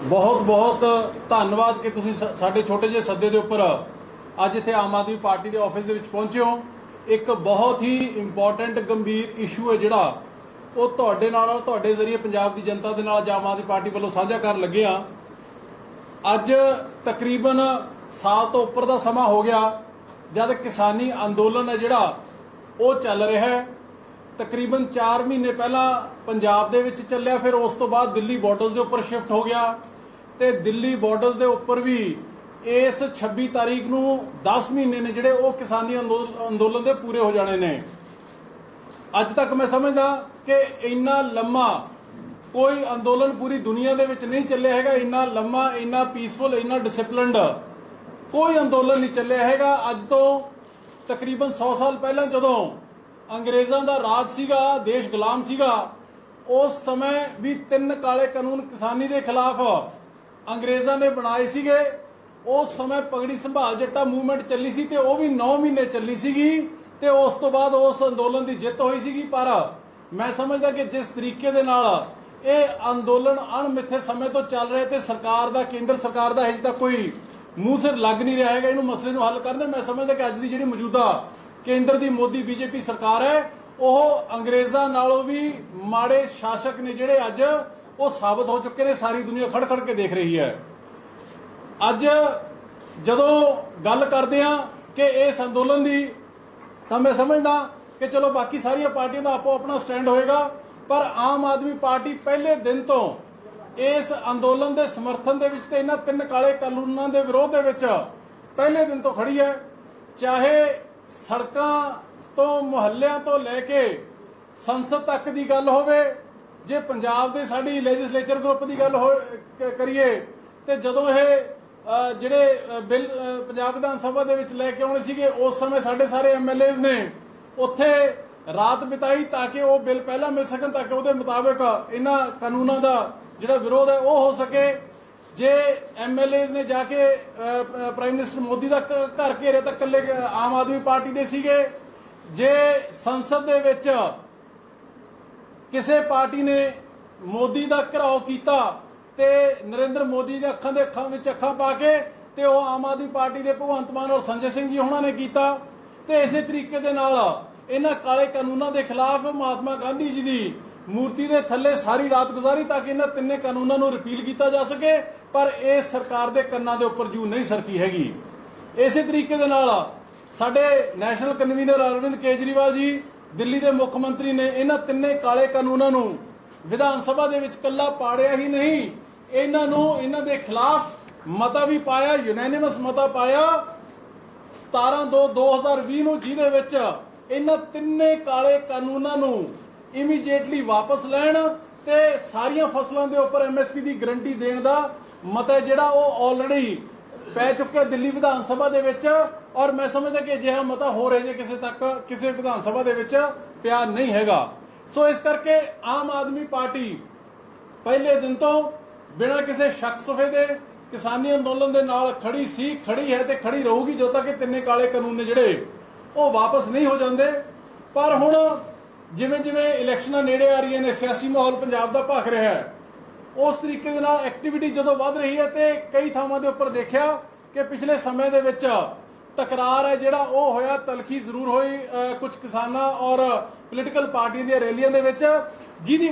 बहुत बहुत धन्यवाद कि तुसीं साडे छोटे ਜਿਹੇ सद्दे ਦੇ ਉੱਪਰ ਅੱਜ ਇੱਥੇ ਆਮ ਆਦਮੀ ਪਾਰਟੀ ਦੇ ਆਫਿਸ ਦੇ ਵਿੱਚ ਪਹੁੰਚੇ ਹੋ। ਇੱਕ ਬਹੁਤ ਹੀ ਇੰਪੋਰਟੈਂਟ ਗੰਭੀਰ ਇਸ਼ੂ ਹੈ ਜਿਹੜਾ ਉਹ ਤੁਹਾਡੇ ਨਾਲ ਔਰ ਤੁਹਾਡੇ ਜ਼ਰੀਏ ਪੰਜਾਬ ਦੀ ਜਨਤਾ ਦੇ ਨਾਲ ਆਮ ਆਦਮੀ ਪਾਰਟੀ ਵੱਲੋਂ ਸਾਂਝਾ ਕਰਨ ਲੱਗੇ ਆ। ਅੱਜ ਤਕਰੀਬਨ ਸਾਲ ਤੋਂ ਉੱਪਰ ਦਾ ਸਮਾਂ ਹੋ ਗਿਆ ਜਦ ਕਿਸਾਨੀ ਅੰਦੋਲਨ ਹੈ ਜਿਹੜਾ ਉਹ ਚੱਲ ਰਿਹਾ ਹੈ। तकरीबन 4 महीने पहला पंजाब दे विच चलिया, फिर उस तो बाद दिल्ली बॉर्डर्स के उपर शिफ्ट हो गया तो दिल्ली बॉर्डर्स के उपर भी इस 26 तारीख नूं 10 महीने ने जिहड़े वो किसानी अंदोलन के पूरे हो जाने ने। अज तक मैं समझदा कि इन्ना लम्मा कोई अंदोलन पूरी दुनिया दे विच नहीं चलिया हैगा, इन्ना लम्मा, इन्ना पीसफुल, इन्ना डिसिपलिनड कोई अंदोलन नहीं चलिया हैगा। अज तो तकरीबन 100 साल पहला जदों अंग्रेज़ों का राज सीगा, देश गुलाम सीगा, उस समय भी 3 काले कानून किसानी के खिलाफ अंग्रेज़ों ने बनाए सीगे। उस समय पगड़ी संभाल जट्टा मूवमेंट चली सी ते वो भी 9 महीने चली सीगी ते उस तो बाद उस अंदोलन की जित हुई सीगी। पर मैं समझदा कि जिस तरीके दे नाल ये अंदोलन अणमिथे समय तो चल रहे थे, सरकार का, केंद्र सरकार का अजे तक कोई मूँह सिर लग नहीं रहा है इनू मसले नू हल करदे। मैं समझदा कि अज दी जिहड़ी मौजूदा केंद्र की मोदी बीजेपी सरकार है वह अंग्रेज़ों नालों भी माड़े शासक ने जिहड़े अज वो साबित हो चुके हैं। सारी दुनिया खड़ खड़ के देख रही है। अज जदों गल करते हैं कि इस अंदोलन की, तो मैं समझदा कि चलो बाकी सारिया पार्टियों का आपो अपना स्टैंड होएगा, पर आम आदमी पार्टी पहले दिन तो इस अंदोलन के समर्थन के विच ते इन्हां 3 काले कानूनों के विरोध के विच पहले दिन तो खड़ी है। चाहे सड़कों तो मुहल्लियां तो लैके संसद तक की गल होवे, जे पंजाब दे साडी लैजिसलेचर ग्रुप की गल हो करिए तो जदों ये जिहड़े बिल पंजाब विधान सभा दे विच लैके आउणे सीगे उस समय साडे सारे MLAs ने उत्थे रात बिताई ताकि वो बिल पहला मिल सकन, ताकि उहदे मुताबिक इन्हां कानूनां दा जिहड़ा विरोध है वो हो सके। जे MLAs ने जाके प्राइम मिनिस्टर मोदी का घर घेरे तो कल्ले आम आदमी पार्टी दे सीगे। जे संसद दे विच किसी पार्टी ने मोदी का घिराव किया तो नरेंद्र मोदी के अखां विच अखां पा के ते वो आम आदमी पार्टी के भगवंत मान और संजय सिंह जी होना ने किया। तो इस तरीके दे नाल इन्हां काले कानूनों के खिलाफ महात्मा गांधी जी की मूर्ति के थले सारी रात गुजारी ताकि इन्हां 3 कानूनों रिपील किया जा सके, पर इस सरकार के कन्नां दे उपर जू नहीं सरकी हैगी। इस तरीके दे नाल साडे नैशनल कन्वीनर अरविंद केजरीवाल जी, दिल्ली के मुख्यमंत्री ने इन्हां 3 काले कानूनों नूं विधान सभा दे विच कल्ला पाड़िया ही नहीं, इन्हां दे खिलाफ मता भी पाया, यूनैनिमस मता पाया 17/2/2020 नूं, जिहदे विच इन्हां 3 काले कानूनों नूं इमीडिएटली वापस लैण ते सारियां फसलों के उपर MSP की गारंटी देने का मत है जिहड़ा वो ऑलरेडी पै चुका दिल्ली विधान सभा दे विच। और मैं समझदा कि अजिहा मता हो रहा जे किसी विधान सभा दे विच पिया नहीं हैगा। सो इस करके आम आदमी पार्टी पहले दिन तो बिना किसी शक शुबे दे किसानी अंदोलन के नाल खड़ी सी, खड़ी है ते खड़ी रहूगी जो तक 3 काले कानून ने जिहड़े वो वापस नहीं हो जाते। पर हुण जिवें जिवें इलैक्शनां नेड़े आ रही ने, सियासी माहौल पंजाब दा भख रहा है, उस तरीके दे नाल एक्टिविटी जदों वध रही है तो कई थावां दे उपर देखिया कि पिछले समय दे विच तकरार है जिहड़ा वो होया, तलखी जरूर हुई कुछ किसानां और पोलीटिकल पार्टियां दी रैलियां दे विच, जिहदी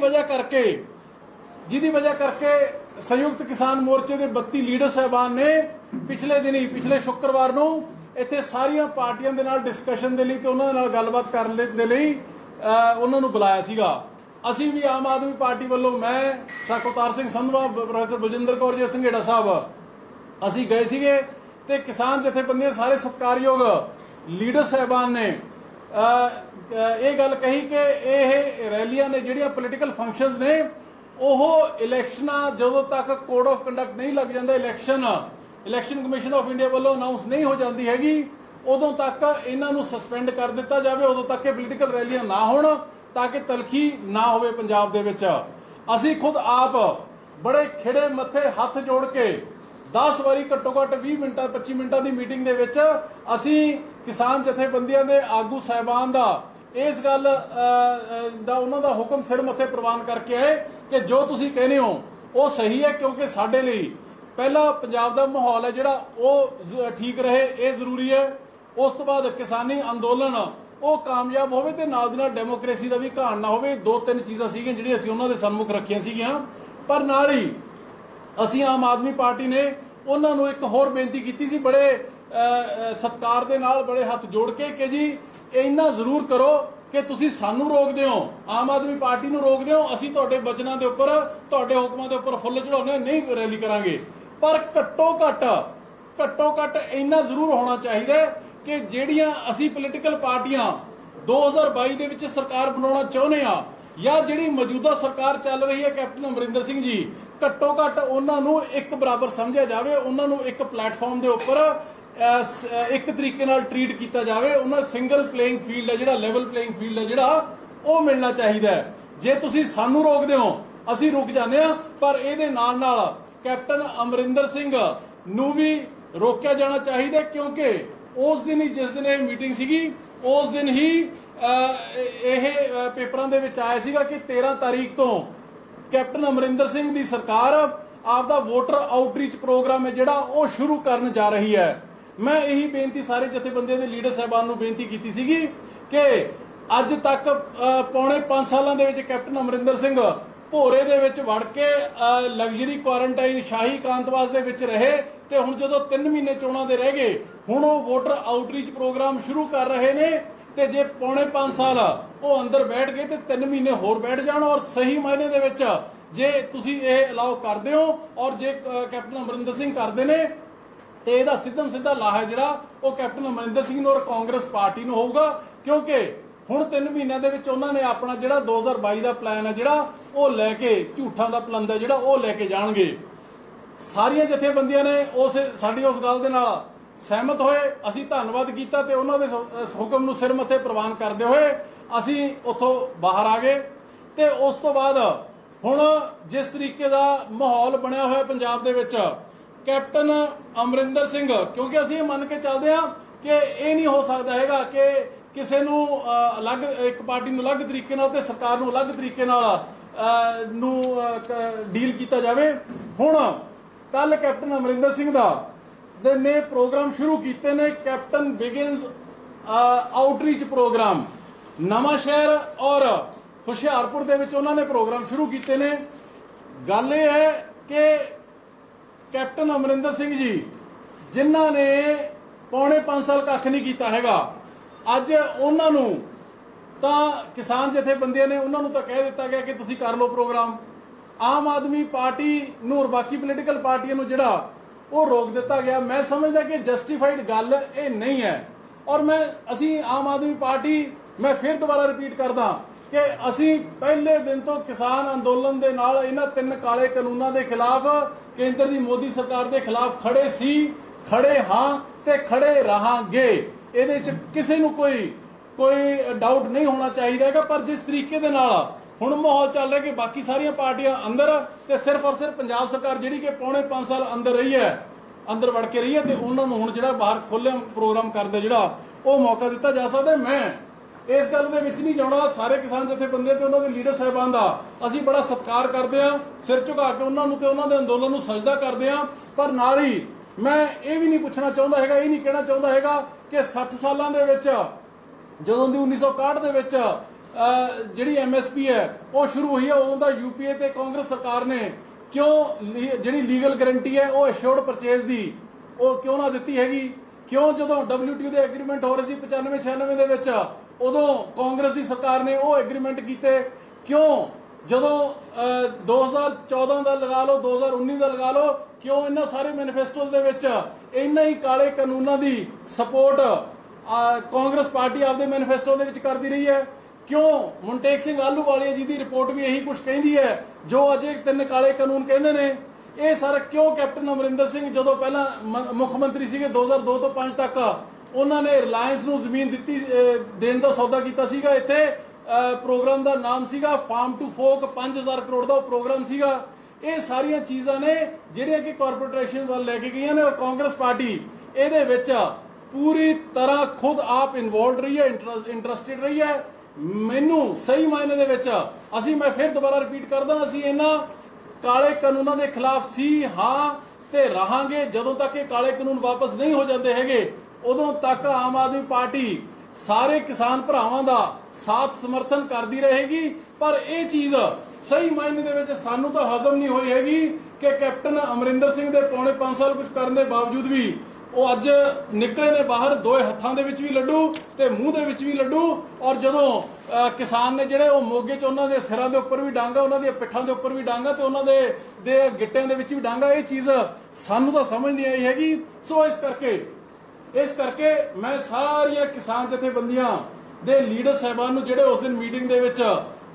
वजह करके संयुक्त किसान मोर्चे के 32 लीडर साहबान ने पिछले शुक्रवार नूं इत्थे सारियां पार्टियां दे नाल डिस्कशन दे लई ते उन्हां दे नाल गलबात करन दे लई उन्होंने बुलाया सीगा। असी भी आम आदमी पार्टी वालों, मैं सरकुलतार सिंह संधवा, प्रोफैसर बलजिंदर कौर जी संघेड़ा साहब, असी गए सीगे ते किसान जथेबंदियां सारे सत्कारयोग लीडर साहबान ने ये गल कही कि यह रैलियां ने जिहड़ियां पोलीटिकल फंक्शनस ने वह इलैक्शनां जदों तक कोड ऑफ कंडक्ट नहीं लग जाता, इलैक्शन कमीशन ऑफ इंडिया वालों अनाउंस नहीं हो जाती हैगी, उदों तक इन्हां नूं सस्पेंड कर दिता जाए, उदों तक ये पोलीटिकल रैलियां ना होण ताकि तलखी ना होवे पंजाब दे विच। असीं खुद आप बड़े खिड़े मत्थे हथ जोड़ के 10 वारी घट्टो घट्ट 20 मिनटां 25 मिनटां की मीटिंग दे विच असीं किसान जथेबंदियां दे आगू साहिबान दा इस गल दा उन्हां दा हुक्म सिर मत्थे प्रवान करके आए कि जो तुसीं कहने हो ਉਹ ਸਹੀ ਹੈ, ਕਿਉਂਕਿ ਸਾਡੇ ਲਈ ਪਹਿਲਾ ਪੰਜਾਬ ਦਾ ਮਾਹੌਲ ਹੈ ਜਿਹੜਾ ਉਹ ਠੀਕ ਰਹੇ, ਇਹ ਜ਼ਰੂਰੀ ਹੈ। ਉਸ ਤੋਂ ਬਾਅਦ ਕਿਸਾਨੀ ਅੰਦੋਲਨ ਉਹ ਕਾਮਯਾਬ ਹੋਵੇ ਤੇ ਨਾਲ ਦੀ ਨਾਲ ਡੈਮੋਕ੍ਰੇਸੀ ਦਾ ਵੀ ਘਾਣ ਨਾ ਹੋਵੇ। ਦੋ ਤਿੰਨ ਚੀਜ਼ਾਂ ਸੀਗੀਆਂ ਜਿਹੜੀਆਂ ਅਸੀਂ ਉਹਨਾਂ ਦੇ ਸਨਮੁਖ ਰੱਖੀਆਂ ਸੀਗੀਆਂ। ਪਰ ਨਾਲ ਹੀ ਅਸੀਂ ਆਮ ਆਦਮੀ ਪਾਰਟੀ ਨੇ ਉਹਨਾਂ ਨੂੰ ਇੱਕ ਹੋਰ ਬੇਨਤੀ ਕੀਤੀ ਸੀ, ਬੜੇ ਸਤਿਕਾਰ ਦੇ ਨਾਲ, ਬੜੇ ਹੱਥ ਜੋੜ ਕੇ, ਕਿ ਜੀ ਇੰਨਾ ਜ਼ਰੂਰ ਕਰੋ ਕਿ ਤੁਸੀਂ ਸਾਨੂੰ ਰੋਕਦੇ ਹੋ, ਆਮ ਆਦਮੀ ਪਾਰਟੀ ਨੂੰ ਰੋਕਦੇ ਹੋ, ਅਸੀਂ ਤੁਹਾਡੇ ਵਚਨਾਂ ਦੇ ਉੱਪਰ, ਤੁਹਾਡੇ ਹੁਕਮਾਂ ਦੇ ਉੱਪਰ ਫੁੱਲ ਚੜਾਉਣੇ ਨਹੀਂ ਰੈਲੀ ਕਰਾਂਗੇ। ਪਰ ਘੱਟੋ ਘੱਟ ਇੰਨਾ ਜ਼ਰੂਰ ਹੋਣਾ ਚਾਹੀਦਾ ਕਿ ਜਿਹੜੀਆਂ ਅਸੀਂ ਪੋਲੀਟੀਕਲ ਪਾਰਟੀਆਂ 2022 ਦੇ ਵਿੱਚ ਸਰਕਾਰ ਬਣਾਉਣਾ ਚਾਹੁੰਦੇ ਆ, ਜਾਂ ਜਿਹੜੀ ਮੌਜੂਦਾ ਸਰਕਾਰ ਚੱਲ ਰਹੀ ਹੈ ਕੈਪਟਨ ਅਮਰਿੰਦਰ ਸਿੰਘ ਜੀ, ਘੱਟੋ ਘੱਟ ਉਹਨਾਂ ਨੂੰ ਇੱਕ ਬਰਾਬਰ ਸਮਝਿਆ ਜਾਵੇ, ਉਹਨਾਂ ਨੂੰ ਇੱਕ ਪਲੇਟਫਾਰਮ ਦੇ ਉੱਪਰ ਇੱਕ ਤਰੀਕੇ ਨਾਲ ਟਰੀਟ ਕੀਤਾ ਜਾਵੇ। ਉਹਨਾਂ ਸਿੰਗਲ ਪਲੇਇੰਗ ਫੀਲਡ ਹੈ ਜਿਹੜਾ, ਲੈਵਲ ਪਲੇਇੰਗ ਫੀਲਡ ਹੈ ਜਿਹੜਾ, ਉਹ ਮਿਲਣਾ ਚਾਹੀਦਾ ਹੈ। ਜੇ ਤੁਸੀਂ ਸਾਨੂੰ ਰੋਕਦੇ ਹੋ ਅਸੀਂ ਰੁਕ ਜਾਂਦੇ ਆ, ਪਰ ਇਹਦੇ ਨਾਲ ਨਾਲ ਕੈਪਟਨ ਅਮਰਿੰਦਰ ਸਿੰਘ ਨੂੰ ਵੀ ਰੋਕਿਆ ਜਾਣਾ ਚਾਹੀਦਾ, ਕਿਉਂਕਿ ਉਸ ਦਿਨ ਹੀ, ਜਿਸ ਦਿਨ ਇਹ ਮੀਟਿੰਗ ਸੀਗੀ, ਉਸ ਦਿਨ ਹੀ ਇਹ ਪੇਪਰਾਂ ਦੇ ਵਿੱਚ ਆਇਆ ਸੀਗਾ ਕਿ 13 ਤਾਰੀਖ ਤੋਂ ਕੈਪਟਨ ਅਮਰਿੰਦਰ ਸਿੰਘ ਦੀ ਸਰਕਾਰ ਆਪਦਾ ਵੋਟਰ ਆਊਟਰੀਚ ਪ੍ਰੋਗਰਾਮ ਹੈ ਜਿਹੜਾ ਉਹ ਸ਼ੁਰੂ ਕਰਨ ਜਾ ਰਹੀ ਹੈ। ਮੈਂ ਇਹੀ ਬੇਨਤੀ ਸਾਰੇ ਜਥੇਬੰਦੀਆਂ ਦੇ ਲੀਡਰ ਸਾਹਿਬਾਨ ਨੂੰ ਬੇਨਤੀ ਕੀਤੀ ਸੀਗੀ ਕਿ ਅੱਜ ਤੱਕ ਪੌਣੇ 5 ਸਾਲਾਂ ਦੇ ਵਿੱਚ ਕੈਪਟਨ ਅਮਰਿੰਦਰ ਸਿੰਘ ਭੋਰੇ ਦੇ ਵਿੱਚ ਵੜ ਕੇ ਲਗਜ਼ਰੀ ਕੁਆਰੰਟਾਈਨ, ਸ਼ਾਹੀ ਇਕਾਂਤਵਾਸ ਦੇ ਵਿੱਚ ਰਹੇ, ਤੇ ਹੁਣ ਜਦੋਂ 3 ਮਹੀਨੇ ਚੋਣਾਂ ਦੇ ਰਹਿ ਗਏ, ਹੁਣ ਉਹ ਵੋਟਰ ਆਊਟਰੀਚ ਪ੍ਰੋਗਰਾਮ ਸ਼ੁਰੂ ਕਰ ਰਹੇ ਨੇ। ਤੇ ਜੇ ਪੌਣੇ 5 ਸਾਲ ਉਹ ਅੰਦਰ ਬੈਠ ਗਏ ਤੇ 3 ਮਹੀਨੇ ਹੋਰ ਬੈਠ ਜਾਣ, ਔਰ ਸਹੀ ਮਾਇਨੇ ਦੇ ਵਿੱਚ ਜੇ ਤੁਸੀਂ ਇਹ ਅਲਾਉ ਕਰਦੇ ਹੋ ਔਰ ਜੇ ਕੈਪਟਨ ਅਮਰਿੰਦਰ ਸਿੰਘ ਕਰਦੇ ਨੇ, ਤੇ ਇਹਦਾ ਸਿੱਧਾ ਲਾਹਾ ਜਿਹੜਾ ਉਹ ਕੈਪਟਨ ਅਮਰਿੰਦਰ ਸਿੰਘ ਨੂੰ ਔਰ ਕਾਂਗਰਸ ਪਾਰਟੀ ਨੂੰ ਹੋਊਗਾ, ਕਿਉਂਕਿ ਹੁਣ 3 ਮਹੀਨਿਆਂ ਦੇ ਵਿੱਚ ਉਹਨਾਂ ਨੇ ਆਪਣਾ ਜਿਹੜਾ 2022 ਦਾ ਪਲਾਨ ਹੈ ਜਿਹੜਾ ਉਹ ਲੈ ਕੇ, ਝੂਠਾਂ ਦਾ ਪਲੰਦਾ ਜਿਹੜਾ ਉਹ ਲੈ ਕੇ ਜਾਣਗੇ। ਸਾਰੀਆਂ ਜਥੇਬੰਦੀਆਂ ਨੇ ਸਾਡੀ ਉਸ ਗੱਲ ਦੇ ਨਾਲ ਸਹਿਮਤ ਹੋਏ, ਅਸੀਂ ਧੰਨਵਾਦ ਕੀਤਾ ਤੇ ਉਹਨਾਂ ਦੇ ਹੁਕਮ ਨੂੰ ਸਿਰ ਮੱਥੇ ਪ੍ਰਵਾਨ ਕਰਦੇ ਹੋਏ ਅਸੀਂ ਉੱਥੋਂ ਬਾਹਰ ਆ ਗਏ। ਤੇ ਉਸ ਤੋਂ ਬਾਅਦ ਹੁਣ ਜਿਸ ਤਰੀਕੇ ਦਾ ਮਾਹੌਲ ਬਣਿਆ ਹੋਇਆ ਪੰਜਾਬ ਦੇ ਵਿੱਚ, ਕੈਪਟਨ ਅਮਰਿੰਦਰ ਸਿੰਘ, ਕਿਉਂਕਿ ਅਸੀਂ ਇਹ ਮੰਨ ਕੇ ਚੱਲਦੇ ਹਾਂ ਕਿ ਇਹ ਨਹੀਂ ਹੋ ਸਕਦਾ ਹੈਗਾ ਕਿ ਕਿਸੇ ਨੂੰ ਅਲੱਗ, ਇੱਕ ਪਾਰਟੀ ਨੂੰ ਅਲੱਗ ਤਰੀਕੇ ਨਾਲ ਤੇ ਸਰਕਾਰ ਨੂੰ ਅਲੱਗ ਤਰੀਕੇ ਨਾਲ ਡੀਲ ਕੀਤਾ ਜਾਵੇ। ਹੁਣ ਕੱਲ ਕੈਪਟਨ ਅਮਰਿੰਦਰ ਸਿੰਘ ਦੇ ਨੇ ਪ੍ਰੋਗਰਾਮ ਸ਼ੁਰੂ ਕੀਤੇ ਨੇ, ਕੈਪਟਨ ਬਿਗਿਨਸ ਆਊਟਰੀਚ ਪ੍ਰੋਗਰਾਮ। ਨਵਾਂ ਸ਼ਹਿਰ ਔਰ ਹੁਸ਼ਿਆਰਪੁਰ ਦੇ ਵਿੱਚ ਉਹਨਾਂ ਨੇ ਪ੍ਰੋਗਰਾਮ ਸ਼ੁਰੂ ਕੀਤੇ ਨੇ। ਗੱਲ ਇਹ ਹੈ ਕਿ ਕੈਪਟਨ ਅਮਰਿੰਦਰ ਸਿੰਘ ਜੀ, ਜਿਨ੍ਹਾਂ ਨੇ ਪੌਣੇ 5 ਸਾਲ ਕੱਖ ਨਹੀਂ ਕੀਤਾ ਹੈਗਾ, ਅੱਜ ਉਹਨਾਂ ਨੂੰ ਤਾਂ ਕਿਸਾਨ ਜਥੇਬੰਦੀਆਂ ਨੇ ਉਹਨਾਂ ਨੂੰ ਤਾਂ ਕਹਿ ਦਿੱਤਾ ਗਿਆ ਕਿ ਤੁਸੀਂ ਕਰ ਲਓ ਪ੍ਰੋਗਰਾਮ। ਆਮ ਆਦਮੀ ਪਾਰਟੀ ਨੂੰ ਔਰ ਬਾਕੀ ਪੋਲੀਟੀਕਲ ਪਾਰਟੀਆਂ ਨੂੰ ਜਿਹੜਾ ਉਹ ਰੋਕ ਦਿੱਤਾ ਗਿਆ। ਮੈਂ ਸਮਝਦਾ ਕਿ ਜਸਟੀਫਾਈਡ ਗੱਲ ਇਹ ਨਹੀਂ ਹੈ। ਔਰ ਅਸੀਂ ਆਮ ਆਦਮੀ ਪਾਰਟੀ, ਮੈਂ ਫਿਰ ਦੁਬਾਰਾ ਰਿਪੀਟ ਕਰਦਾ ਕਿ ਅਸੀਂ ਪਹਿਲੇ ਦਿਨ ਤੋਂ ਕਿਸਾਨ ਅੰਦੋਲਨ ਦੇ ਨਾਲ ਇਹਨਾਂ 3 ਕਾਲੇ ਕਾਨੂੰਨਾਂ ਦੇ ਖਿਲਾਫ, ਕੇਂਦਰ ਦੀ ਮੋਦੀ ਸਰਕਾਰ ਦੇ ਖਿਲਾਫ ਖੜੇ ਸੀ, ਖੜੇ ਹਾਂ ਤੇ ਖੜੇ ਰਹਾਂਗੇ। ਇਹਦੇ 'ਚ ਕਿਸੇ ਨੂੰ ਕੋਈ ਡਾਊਟ ਨਹੀਂ ਹੋਣਾ ਚਾਹੀਦਾ ਹੈਗਾ। ਪਰ ਜਿਸ ਤਰੀਕੇ ਦੇ ਨਾਲ ਹੁਣ ਮਾਹੌਲ ਚੱਲ ਰਿਹਾ ਕਿ ਬਾਕੀ ਸਾਰੀਆਂ ਪਾਰਟੀਆਂ ਅੰਦਰ ਤੇ ਸਿਰਫ ਔਰ ਸਿਰਫ ਪੰਜਾਬ ਸਰਕਾਰ ਜਿਹੜੀ ਕਿ ਪੌਣੇ 5 ਸਾਲ ਅੰਦਰ ਰਹੀ ਹੈ, ਅੰਦਰ ਵੜ ਕੇ ਰਹੀ ਹੈ, ਤੇ ਉਹਨਾਂ ਨੂੰ ਹੁਣ ਜਿਹੜਾ ਬਾਹਰ ਖੁੱਲ੍ਹੇ ਪ੍ਰੋਗਰਾਮ ਕਰਦੇ ਜਿਹੜਾ ਉਹ ਮੌਕਾ ਦਿੱਤਾ ਜਾ ਸਕਦਾ। ਮੈਂ ਇਸ ਗੱਲ ਦੇ ਵਿੱਚ ਨਹੀਂ ਜਾਣਾ। ਸਾਰੇ ਕਿਸਾਨ ਜਥੇਬੰਦੀਆਂ ਤੇ ਉਹਨਾਂ ਦੇ ਲੀਡਰ ਸਾਹਿਬਾਨ ਦਾ ਅਸੀਂ ਬੜਾ ਸਤਿਕਾਰ ਕਰਦੇ ਹਾਂ, ਸਿਰ ਝੁਕਾ ਕੇ ਉਹਨਾਂ ਨੂੰ ਤੇ ਉਹਨਾਂ ਦੇ ਅੰਦੋਲਨ ਨੂੰ ਸਜਦਾ ਕਰਦੇ ਹਾਂ। ਪਰ ਨਾਲ ਹੀ ਮੈਂ ਇਹ ਵੀ ਨਹੀਂ ਪੁੱਛਣਾ ਚਾਹੁੰਦਾ ਹੈਗਾ, ਇਹ ਨਹੀਂ ਕਹਿਣਾ ਚਾਹੁੰਦਾ ਹੈਗਾ ਕਿ 60 ਸਾਲਾਂ ਦੇ ਵਿੱਚ, ਜਦੋਂ ਦੀ 1961 ਦੇ ਵਿੱਚ ਜਿਹੜੀ MSP ਹੈ ਉਹ ਸ਼ੁਰੂ ਹੋਈ ਹੈ, ਉਦੋਂ ਦਾ UPA ਤੇ ਕਾਂਗਰਸ ਸਰਕਾਰ ਨੇ ਕਿਉਂ ਜਿਹੜੀ ਲੀਗਲ ਗਰੰਟੀ ਹੈ ਉਹ ਐਸ਼ੋਰਡ ਪਰਚੇਜ਼ ਦੀ ਉਹ ਕਿਉਂ ਨਾ ਦਿੱਤੀ ਹੈਗੀ? ਕਿਉਂ ਜਦੋਂ WTO ਦੇ ਐਗਰੀਮੈਂਟ ਹੋ ਰਹੇ ਸੀ 95-96 ਦੇ ਵਿੱਚ, ਉਦੋਂ ਕਾਂਗਰਸ ਦੀ ਸਰਕਾਰ ਨੇ ਉਹ ਐਗਰੀਮੈਂਟ ਕੀਤੇ? ਕਿਉਂ ਜਦੋਂ 2014 ਦਾ ਲਗਾ ਲਓ, 2019 ਦਾ ਲਗਾ ਲਓ, ਕਿਉਂ ਇਹਨਾਂ ਸਾਰੇ ਮੈਨੀਫੈਸਟੋਜ਼ ਦੇ ਵਿੱਚ ਇਹਨਾਂ ਹੀ ਕਾਲੇ ਕਾਨੂੰਨਾਂ ਦੀ ਸਪੋਰਟ ਕਾਂਗਰਸ ਪਾਰਟੀ ਆਪਦੇ ਮੈਨੀਫੈਸਟੋ ਦੇ ਵਿੱਚ ਕਰਦੀ ਰਹੀ ਹੈ? ਕਿਉਂ ਮਨਟੇਕ ਸਿੰਘ ਆਹਲੂਵਾਲੀਆ ਜੀ ਦੀ ਰਿਪੋਰਟ ਵੀ ਇਹੀ ਕੁਝ ਕਹਿੰਦੀ ਹੈ ਜੋ ਅੱਜ 3 ਕਾਲੇ ਕਾਨੂੰਨ ਕਹਿੰਦੇ ਨੇ? ਇਹ ਸਾਰਾ ਕਿਉਂ ਕੈਪਟਨ ਅਮਰਿੰਦਰ ਸਿੰਘ ਜਦੋਂ ਪਹਿਲਾਂ ਮੁੱਖ ਮੰਤਰੀ ਸੀਗੇ 2002 ਤੋਂ 5 ਤੱਕ, ਉਹਨਾਂ ਨੇ ਰਿਲਾਇੰਸ ਨੂੰ ਜ਼ਮੀਨ ਦੇਣ ਦਾ ਸੌਦਾ ਕੀਤਾ ਸੀਗਾ। ਇੱਥੇ ਪ੍ਰੋਗਰਾਮ ਦਾ ਨਾਮ ਸੀਗਾ ਫਾਰਮ ਟੂ ਫੋਕ, 5000 ਕਰੋੜ ਦਾ ਉਹ ਪ੍ਰੋਗਰਾਮ ਸੀਗਾ। ਇਹ ਸਾਰੀਆਂ ਚੀਜ਼ਾਂ ਨੇ ਜਿਹੜੀਆਂ ਕਿ ਕਾਰਪੋਰੇਸ਼ਨ ਵੱਲ ਲੈ ਕੇ ਗਈਆਂ ਨੇ, ਔਰ ਕਾਂਗਰਸ ਪਾਰਟੀ ਇਹਦੇ ਵਿੱਚ ਪੂਰੀ ਤਰ੍ਹਾਂ ਖੁਦ ਆਪ ਇਨਵੋਲਵਡ ਰਹੀ ਹੈ, ਇੰਟਰਸਟਿਡ ਰਹੀ ਹੈ। ਮੈਨੂੰ ਸਹੀ ਮਾਇਨੇ ਦੇ ਵਿੱਚ ਮੈਂ ਫਿਰ ਦੁਬਾਰਾ ਰਿਪੀਟ ਕਰਦਾ, ਅਸੀਂ ਇਹਨਾਂ ਕਾਲੇ ਕਾਨੂੰਨਾਂ ਦੇ ਖਿਲਾਫ ਸੀ ਹਾਂ ਤੇ ਰਹਾਂਗੇ ਜਦੋਂ ਤੱਕ ਇਹ ਕਾਲੇ ਕਾਨੂੰਨ ਵਾਪਸ ਨਹੀਂ ਹੋ ਜਾਂਦੇ ਹੈਗੇ। ਉਦੋਂ ਤੱਕ ਆਮ ਆਦਮੀ ਪਾਰਟੀ ਸਾਰੇ ਕਿਸਾਨ ਭਰਾਵਾਂ ਦਾ ਸਾਥ ਸਮਰਥਨ ਕਰਦੀ ਰਹੇਗੀ। ਪਰ ਇਹ ਚੀਜ਼ ਸਹੀ ਮਾਇਨੇ ਦੇ ਵਿੱਚ ਸਾਨੂੰ ਤਾਂ ਹਜ਼ਮ ਨਹੀਂ ਹੋਈ ਹੈਗੀ ਕਿ ਕੈਪਟਨ ਅਮਰਿੰਦਰ ਸਿੰਘ ਦੇ ਪੌਣੇ 5 ਸਾਲ ਕੁਝ ਕਰਨ ਦੇ ਬਾਵਜੂਦ ਵੀ ਉਹ ਅੱਜ ਨਿਕਲੇ ਨੇ ਬਾਹਰ, ਦੋਏ ਹੱਥਾਂ ਦੇ ਵਿੱਚ ਵੀ ਲੱਡੂ ਤੇ ਮੂੰਹ ਦੇ ਵਿੱਚ ਵੀ ਲੱਡੂ। ਔਰ ਜਦੋਂ ਕਿਸਾਨ ਨੇ ਜਿਹੜੇ ਉਹ ਮੋਗੇ 'ਚ ਉਹਨਾਂ ਦੇ ਸਿਰਾਂ ਦੇ ਉੱਪਰ ਵੀ ਡਾਂਗਾ, ਉਹਨਾਂ ਦੀਆਂ ਪਿੱਠਾਂ ਦੇ ਉੱਪਰ ਵੀ ਡਾਂਗਾ ਤੇ ਉਹਨਾਂ ਦੇ ਗਿੱਟਿਆਂ ਦੇ ਵਿੱਚ ਵੀ ਡਾਂਗਾ, ਇਹ ਚੀਜ਼ ਸਾਨੂੰ ਤਾਂ ਸਮਝ ਨਹੀਂ ਆਈ ਹੈਗੀ। ਸੋ ਇਸ ਕਰਕੇ ਮੈਂ ਸਾਰੀਆਂ ਕਿਸਾਨ ਜਥੇਬੰਦੀਆਂ ਦੇ ਲੀਡਰ ਸਾਹਿਬਾਨ ਨੂੰ ਜਿਹੜੇ ਉਸ ਦਿਨ ਮੀਟਿੰਗ ਦੇ ਵਿੱਚ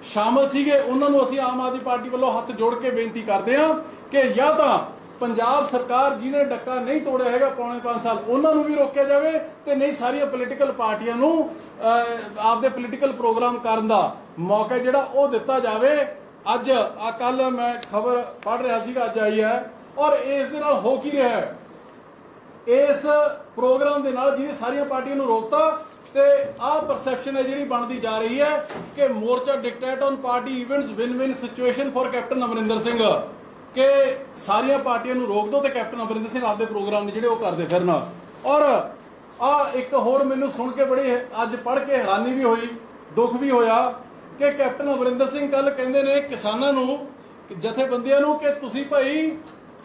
ਸ਼ਾਮਲ ਸੀਗੇ ਉਹਨਾਂ ਨੂੰ ਅਸੀਂ ਆਮ ਆਦਮੀ ਪਾਰਟੀ ਵੱਲੋਂ ਹੱਥ ਜੋੜ ਕੇ ਬੇਨਤੀ ਕਰਦੇ ਹਾਂ ਕਿ ਜਾਂ ਤਾਂ ਪੰਜਾਬ ਸਰਕਾਰ ਜਿਹਨੇ ਡੱਕਾ ਨਹੀਂ ਤੋੜਿਆ ਹੈਗਾ ਪੌਣੇ 5 ਸਾਲ ਉਹਨਾਂ ਨੂੰ ਵੀ ਰੋਕਿਆ ਜਾਵੇ ਤੇ ਨਹੀਂ ਸਾਰੀਆਂ ਪੋਲੀਟੀਕਲ ਪਾਰਟੀਆਂ ਨੂੰ ਆਪਦੇ ਪੋਲੀਟੀਕਲ ਪ੍ਰੋਗਰਾਮ ਕਰਨ ਦਾ ਮੌਕਾ ਜਿਹੜਾ ਉਹ ਦਿੱਤਾ ਜਾਵੇ। ਅੱਜ ਕੱਲ ਮੈਂ ਖਬਰ ਪੜ੍ਹ ਰਿਹਾ ਸੀਗਾ, ਅੱਜ ਆਈ ਹੈ, ਔਰ ਇਸ ਦੇ ਨਾਲ ਹੋ ਕੀ ਰਿਹਾ ਹੈ, ਇਸ ਪ੍ਰੋਗਰਾਮ ਦੇ ਨਾਲ ਜਿਹਦੇ ਸਾਰੀਆਂ ਪਾਰਟੀਆਂ ਨੂੰ ਰੋਕਤਾ ਤੇ ਆਹ ਪਰਸੈਪਸ਼ਨ ਹੈ ਜਿਹੜੀ ਬਣਦੀ ਜਾ ਰਹੀ ਹੈ ਕਿ ਮੋਰਚਾ dictate on party events win win situation for captain Amarinder Singh, ਕਿ ਸਾਰੀਆਂ ਪਾਰਟੀਆਂ ਨੂੰ ਰੋਕ ਦੋ ਤੇ ਕੈਪਟਨ ਅਮਰਿੰਦਰ ਸਿੰਘ ਆਪਦੇ ਪ੍ਰੋਗਰਾਮ ਨੇ ਜਿਹੜੇ ਉਹ ਕਰਦੇ ਫਿਰਨ। ਔਰ ਆ ਇੱਕ ਹੋਰ ਮੈਨੂੰ ਸੁਣ ਕੇ ਬੜੀ ਅੱਜ ਪੜ੍ਹ ਕੇ ਹੈਰਾਨੀ ਵੀ ਹੋਈ, ਦੁੱਖ ਵੀ ਹੋਇਆ ਕਿ ਕੈਪਟਨ ਅਮਰਿੰਦਰ ਸਿੰਘ ਕੱਲ ਕਹਿੰਦੇ ਨੇ ਕਿਸਾਨਾਂ ਨੂੰ, ਜਥੇਬੰਦੀਆਂ ਨੂੰ ਕਿ ਤੁਸੀਂ ਭਾਈ